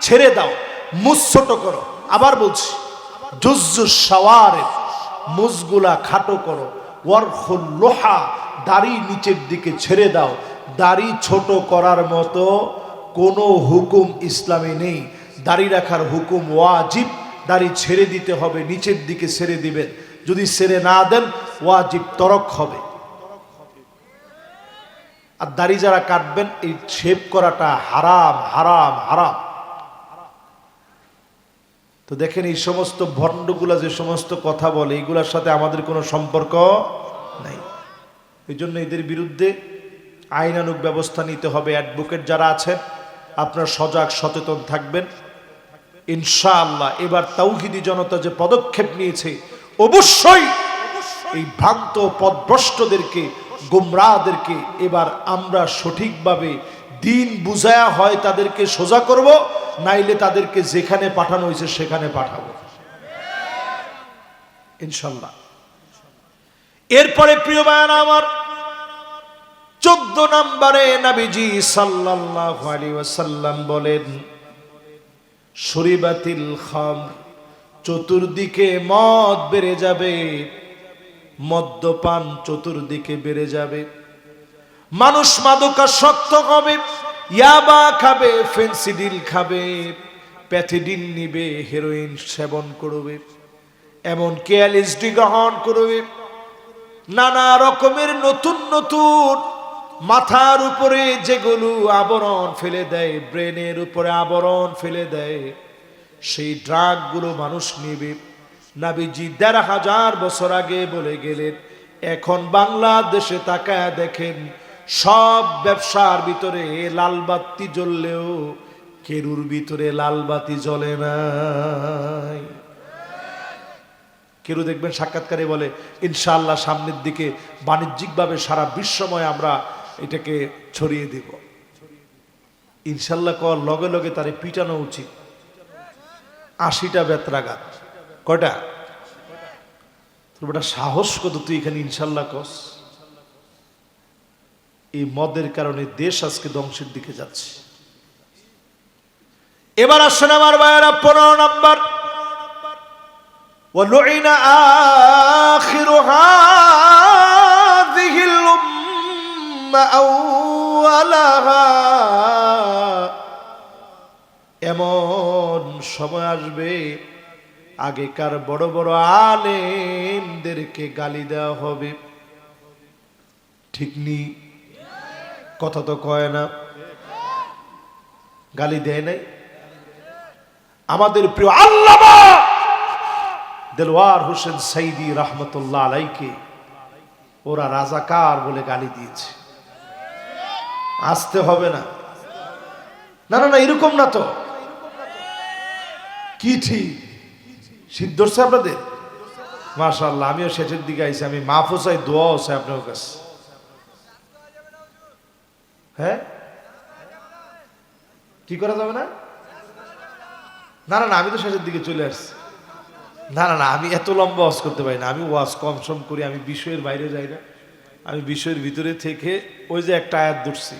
ছেড়ে দাও, মুছ ছোট করো। আবার বলছি জুজ্জু শাওয়ারিব, মুছগুলা খাটো করো, ওয়ারখুল লুহা, দাড়ি নিচের দিকে ছেড়ে দাও। দাড়ি ছোট করার মতো কোনো হুকুম ইসলামে নেই। দাড়ি রাখার হুকুম ওয়াজিব, দাড়ি ছেড়ে দিতে হবে, নিচের দিকে ছেড়ে দিবেন। যদি ছেড়ে না দেন ওয়াজিব তরক হবে। আর দাড়ি যারা কাটবেন এই শেভ করাটা হারাম হারাম হারাম। তো দেখেন এই সমস্ত ভণ্ডগুলা যে সমস্ত কথা বলে, এগুলোর সাথে আমাদের কোনো সম্পর্ক নাই। এই জন্য এদের বিরুদ্ধে আইনানুগ ব্যবস্থা নিতে হবে। অ্যাডভোকেট যারা আছেন আপনারা সজাগ সচেতন থাকবেন ইনশাআল্লাহ। এবার তাওহীদি জনতা যে পদক্ষেপ নিয়েছে, অবশ্যই এই ভ্রান্ত পথভ্রষ্টদেরকে, গোমরাহদেরকে এবার আমরা সঠিকভাবে দিন বুঝায়া হয় তাদেরকে সোজা করব, নাইলে তাদেরকে যেখানে পাঠানো হয়েছে সেখানে পাঠাবো ইনশাআল্লাহ। এরপরে প্রিয় ভাইরা আমার, 14 নম্বরে নবীজি সাল্লাল্লাহু আলাইহি ওয়াসাল্লাম বলেন শরিবাতিল খামর, চতুর্দিকে মদ বেড়ে যাবে, মদ্যপান চতুর্দিকে বেড়ে যাবে, মানুষ মাদকাসক্ত হবে, ইয়াবা খাবে, ফেন্সিডিল খাবে, প্যাথিডিন নিবে, হেরোইন সেবন করবে, এমনকি এলএসডি গ্রহণ করবে, নানা রকমের নতুন নতুন মাথার উপরে যেগুলো আবরণ ফেলে দেয়, ব্রেনের উপরে আবরণ ফেলে দেয়, সেই ড্রাগগুলো মানুষ নেবে। নবীজি ১৫০০ বছর আগে বলে গেলেন। এখন বাংলাদেশে তাকায় দেখেন, সব ব্যবসার ভিতরে লাল বাতি জ্বললেও কেরুর ভিতরে লাল বাতি জ্বলে নাই। কেরু দেখবেন সাক্ষাৎকারে বলে, ইনশাআল্লাহ সামনের দিকে বাণিজ্যিকভাবে সারা বিশ্বময় আমরা এটাকে ছড়িয়ে দেব। ইনশাআল্লাহ কর লগে লগে তারে পিটানো উচিত। ৮০টা বেত্রাঘাত। কয়টা? তোর বেটা সাহস কত, তুই এখানে ইনশাআল্লাহ কস? এই মদের কারণে দেশ আজকে ধ্বংসের দিকে যাচ্ছে। এবার আসেন আমার ভাইয়েরা, ১৫ নম্বর, وَلُعِنَ آخِرُ هَذِهِ الْأُمَّةِ أَوَّلَهَا। এমন সময় আসবে আগেকার বড় বড় আলেমদেরকে গালি দেওয়া হবে। ঠিক নি? কথা তো কয় না, গালি দেয় নাই? আমাদের প্রিয় আল্লামা দেলওয়ার হোসেন সাইদি রহমতুল্লাহ আলাইকে ওরা রাজাকার বলে গালি দিয়েছে। আসতে হবে না? না না না, এরকম না তো। কি ঠিক শীত ধরছে আপনাদের? মাশাআল্লাহ, আমিও শেষের দিকে আইছি। আমি মাহফুজ চাই, দোয়া আছে আপনার কাছে। হ্যাঁ, কি করা যাবে না? না না না, আমি তো শেষের দিকে চলে আসছি। না না না, আমি এত লম্বা ওয়াজ করতে পারি না। আমি ওয়াজ কম সম করি, আমি বিষয়ের বাইরে যাই না। আমি বিষয়ের ভিতরে থেকে ওই যে একটা আয়াত ধরছি,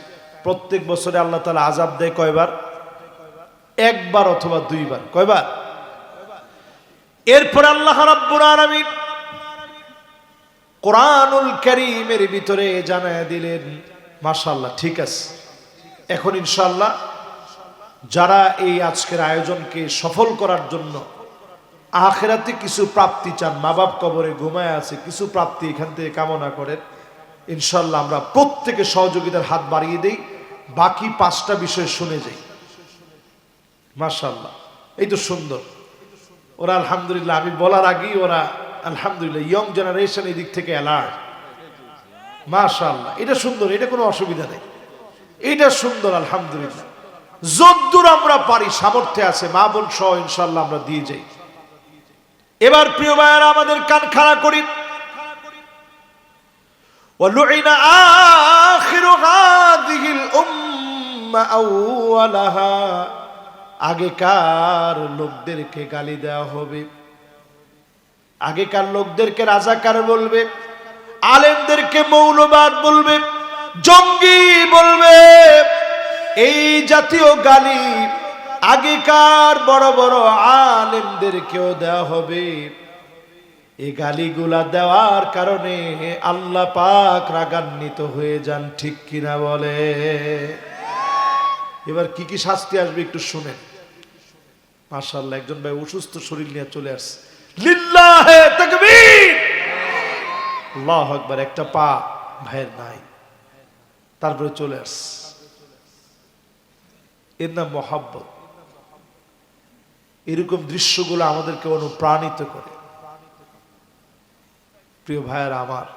প্রত্যেক বছরে আল্লাহ তাআলা আযাব দেয় কয়বার? একবার অথবা দুইবার। কয়বার? এরপর আল্লাহ রাব্বুল আলামিন কোরআনুল কারীমের ভিতরে জানায়া দিলেন, মাশাআল্লাহ, ঠিক আছে, এখন ইনশাআল্লাহ যারা এই আজকের আয়োজনকে সফল করার জন্য আখিরাতে কিছু প্রাপ্তি চান, মা বাপ কবরে ঘুমায় আছে, কিছু প্রাপ্তি এখান থেকে কামনা করেন, ইনশাআল্লাহ আমরা প্রত্যেকে সহযোগিতার হাত বাড়িয়ে দেই, বাকি 5টা বিষয় শুনে যাই। মাশাআল্লাহ, এই তো সুন্দর। ওরা আলহামদুলিল্লাহ, আমি বলার আগেই ওরা আলহামদুলিল্লাহ, ইয়ং জেনারেশন এই দিক থেকে অ্যালার্ট। মাশাআল্লাহ, এটা সুন্দর, এটা কোনো অসুবিধা নেই, এটা সুন্দর। আলহামদুলিল্লাহ, যদ্দূর আমরা পারি, সামর্থ্য আছে, মা বোন সহ ইনশাআল্লাহ আমরা দিয়ে যাই। এবার প্রিয় ভাইয়েরা, আমাদের কান খাড়া করি। وَلُعِنَ آخِرُ هَذِهِ الْأُمَّةِ أَوَّلَهَا। আগেকার লোকদেরকে গালি দেওয়া হবে, আগেকার লোকদেরকে রাজাকার বলবে, আলেমদেরকে মৌলবাদ বলবে, জঙ্গি বলবে। এই জাতীয় গালি আগেকার বড় বড় আলেমদেরকেও দেওয়া হবে। এই গালিগুলা দেওয়ার কারণে আল্লাহ পাক রাগান্বিত হয়ে যান। ঠিক কিনা বলে? এবার কি কি শাস্তি আসবে একটু শুনেন। মাশাআল্লাহ, একজন ভাই অসুস্থ শরীর নিয়ে চলে আসছে। লিল্লাহে তাকবীর, আল্লাহু আকবার। একটা পা ভাইয়ের নাই, তারপরে চলে আসছে। এর নাম মহব্বত। এরকম দৃশ্যগুলো আমাদেরকে অনুপ্রাণিত করে। প্রিয় ভাইয়েরা আমার,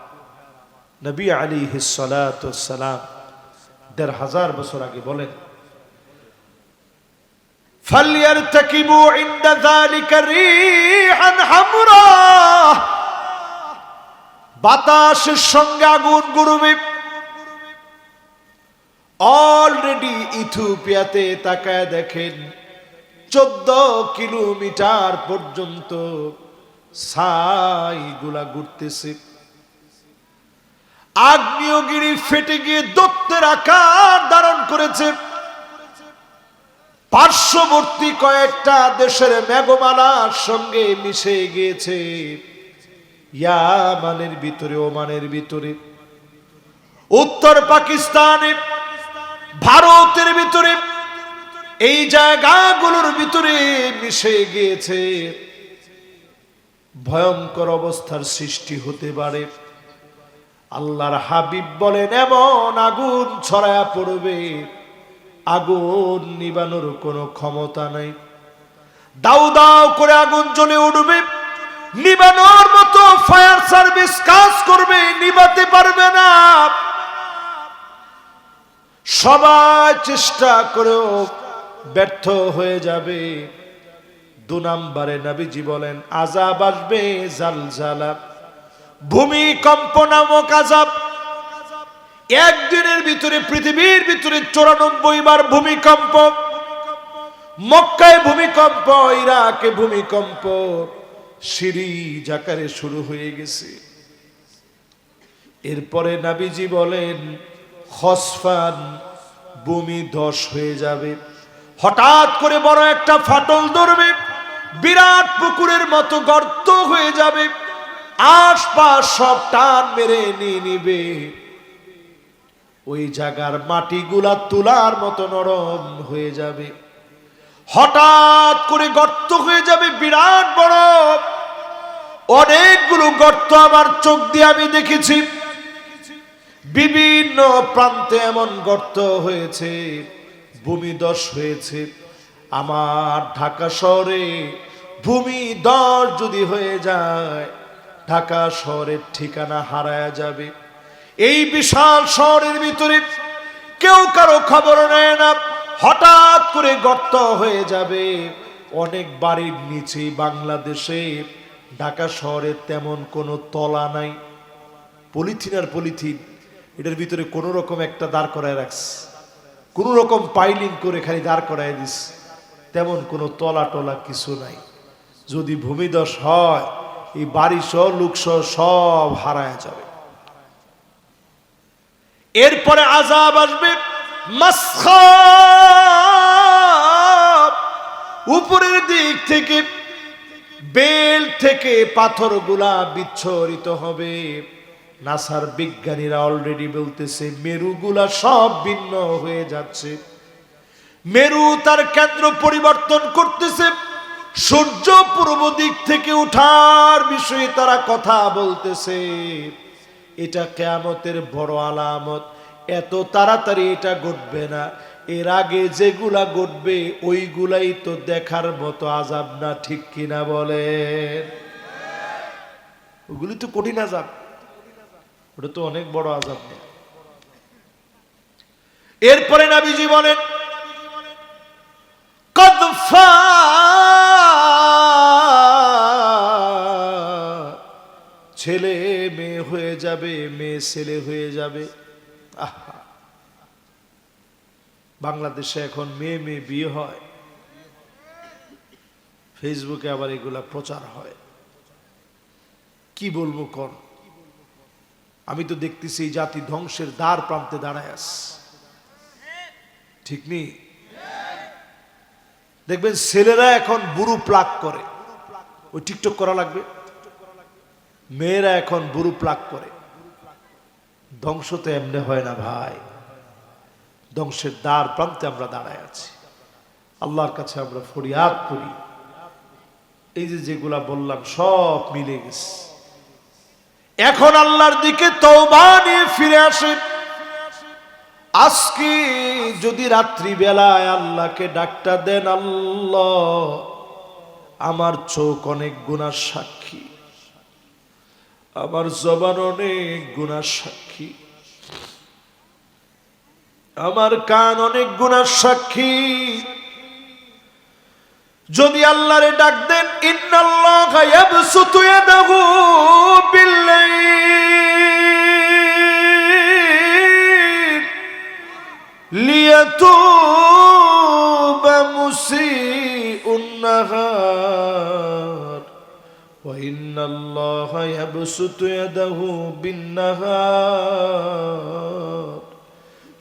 নবী আলাইহিস সালাতু ওয়াস সালাম ১৫০০ বছর আগে বলেন, ফালইয়ারতাকিবু ইনদা যালিকা রিহান হামরা। বাতাসের সঙ্গে আগুন গড়বে। অলরেডি ইথিওপিয়াতে তাকায় দেখেন 14 কিলোমিটার পর্যন্ত ছাইগুলা ঘুরতেছে। আগ্নেয়গিরি ফেটে গিয়ে দৈত্যের আকার ধারণ করেছে। পার্শ্ববর্তী কয়েকটা দেশের মেঘমালার সঙ্গে মিশে গিয়েছে। ইয়ামানের ভিতরে, ওমানের ভিতরে, উত্তর পাকিস্তানে, ভারতের ভিতরে, এই জায়গাগুলোর ভিতরে মিশে গিয়েছে। ভয়ঙ্কর অবস্থার সৃষ্টি হতে পারে। আল্লাহর হাবিব বলেন, এমন আগুন ছড়ায়া পড়বে, আগুন নিবানোর কোনো ক্ষমতা নাই। দাউ দাউ করে আগুন জ্বলে উঠবে। নিবানোর মতো ফায়ার সার্ভিস কাজ করবে, নিবাতে পারবে না। সবাই চেষ্টা করেও ব্যর্থ হয়ে যাবে। 2 নম্বরে নবীজি বলেন আযাব আসবে জালজালা, ভূমিকম্প নামক আযাব। একদিনের ভিতরে পৃথিবীর ভিতরে 94 বার ভূমিকম্প। মক্কায় ভূমিকম্প, ইরাকে ভূমিকম্প, সিরিজ আকারে শুরু হয়ে গেছে। এরপরে নবীজি বলেন খসফান, ভূমি ধস হয়ে যাবে। হঠাৎ করে বড় একটা ফাটল ধরবে, বিরাট পুকুরের মতো গর্ত হয়ে যাবে, আশপাশ সব টান মেরে নিয়ে নিবে। ওই জায়গার মাটিগুলা তুলার মতো নরম হয়ে যাবে। হঠাৎ করে গর্ত হয়ে যাবে বিরাট বড়, অনেকগুলো গর্ত আমার চোখ দিয়ে আমি দেখেছি। বিভিন্ন প্রান্তে এমন গর্ত হয়েছে, ভূমিধস হয়েছে। আমার ঢাকা শহরে ভূমিধস যদি হয়ে যায়, ঢাকা শহরের ঠিকানা হারায়া যাবে। এই বিশাল শহরের ভিতরে কেউ কারো খবর নেয় না, হঠাৎ করে গর্ত হয়ে যাবে। অনেক বাড়ির নিচে বাংলাদেশে ঢাকা শহরে তেমন কোনো তলা নাই, পলিথিন আর পলিথিন, এটার ভিতরে কোন রকম একটা দাঁড় করায় রাখছে, কোন রকম পাইলিং করে খালি দাঁড় করায় দিস, তেমন কোনো তলা টলা কিছু নাই। যদি ভূমিধস হয়, এই বাড়ি সহ লোক সহ সব হারায় যাবে। এরপরে আযাব আসবে মাসখাব, উপরের দিক থেকে বেল থেকে পাথরগুলা বিচ্ছরিত হবে। নাসার বিজ্ঞানীরা অলরেডি বলতেছে মেরুগুলা সব ভিন্ন হয়ে যাচ্ছে। মেরু তার কেন্দ্র পরিবর্তন করতেছে। সূর্য পূর্ব দিক থেকে ওঠার বিষয়ে তারা কথা বলতেছে। এটা কিয়ামতের বড় আলামত। এত তাড়াতাড়ি এটা ঘটবে না, এর আগে যেগুলা ঘটবে ওইগুলাই তো দেখার মতো আযাব না, ঠিক কিনা বলেন? ওগুলি তো কঠিন আযাব, ওটা তো অনেক বড় আযাব না। এরপরে নবীজি বলেন কদফা, ছেলে মেয়ে হয়ে যাবে, মেয়ে ছেলে হয়ে যাবে। আহা, বাংলাদেশে এখন মেয়ে মেয়ে বিয়ে হয়, ফেসবুকে আবার এগুলা প্রচার হয়। কি বলবো কোন, আমি তো দেখতেছি এই জাতি ধ্বংসের দ্বার প্রান্তে দাঁড়ায় আছে, ঠিক নেই? দেখবেন ছেলেরা এখন বুড়ো প্লাক করে, ওই টিকটক করা লাগবে। মেয়েরা এখন বুড়ো প্লাক করে। ধ্বংস তো এমনি হয় না ভাই, ধ্বংসের দ্বার প্রান্তে আমরা দাঁড়ায় আছি। আল্লাহর কাছে আমরা ফরিয়াদ করি, এই যে যেগুলা বললাম সব মিলে গেছে। এখন আল্লাহর দিকে তওবা নিয়ে ফিরে আসেন। আজকে যদি রাত্রি বেলায় আল্লাহকে ডাকটা দেন, আল্লাহ আমার চোখ অনেক গুনার সাক্ষী, আমার জবান অনেক গুনার সাক্ষী, আমার কান অনেক গুনার সাক্ষী। যদি আল্লাহরে ডাক দেন, ইন্নাল্লাহা ইয়াবসুতু ইয়াদাহু বিল্লাইল লিয়াতুবা মুসিউন নাহার ওয়া ইন্নাল্লাহা ইয়াবসুতু ইয়াদাহু বিন-নাহার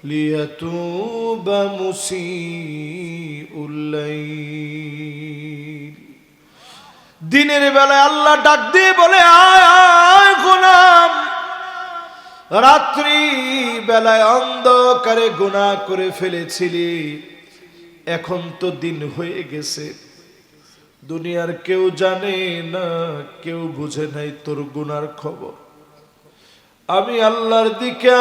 লিয়াতুবা মুসিউল লাইল। দিনের বেলায় আল্লাহ ডাক দিয়ে বলে, আয় আয় গোলাম, রাত্রি বেলায় অন্ধকারে গুনাহ করে ফেলেছিলি, এখন তো দিন হয়ে গেছে, দুনিয়ার কেউ জানে না, কেউ বুঝে নাই তোর গুনার খবর। আমি আল্লাহর দিকে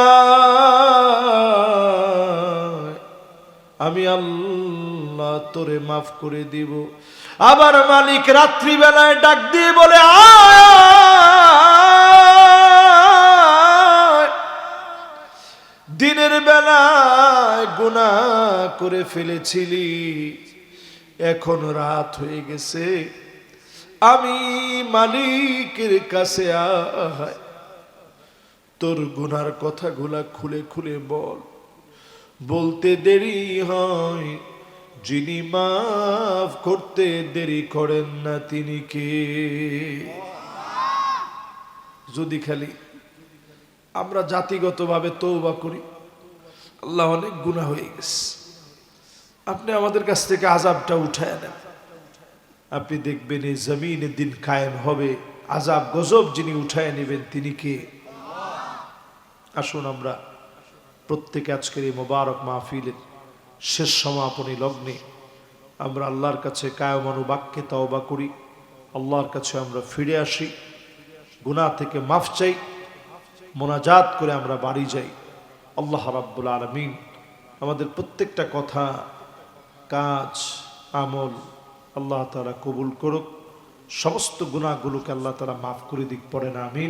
আমি আল্লাহ তোরে মাফ করে দিব। আবার মালিক রাত্রিবেলায় ডাক দিয়ে বলে আয়, দিনের বেলায় গুনাহ করে ফেলেছিলি, এখন রাত হয়ে গেছে, আমি মালিকের কাছে আয়, তোর গুনার কথাগুলা খুলে খুলে বল। বলতে দেরি হয়, যিনি মাফ করতে দেরি করেন না তিনি কে? যদি খালি আমরা জাতিগতভাবে তওবা করি, আল্লাহ অনেক গুনাহ হয়ে গেছে, আপনি আমাদের কাছ থেকে আযাবটা উঠায় নেন, আপনি দেখবেন এই জমিনে দিন কায়েম হবে, আযাব গজব যিনি উঠায় নেবেন তিনি কে? আসুন আমরা প্রত্যেকে আজকের এই মোবারক মাহফিলের শেষ সমাপনী লগ্নে আমরা আল্লাহর কাছে কায়মানু বাক্যে তওবা করি, আল্লাহর কাছে আমরা ফিরে আসি, গুনাহ থেকে মাফ চাই, মোনাজাত করে আমরা বাড়ি যাই। আল্লাহ রাব্বুল আলামিন আমাদের প্রত্যেকটা কথা, কাজ, আমল আল্লাহ তাআলা কবুল করুক, সমস্ত গুনাহগুলোকে আল্লাহ তাআলা মাফ করে দিক, পড়েন আমিন।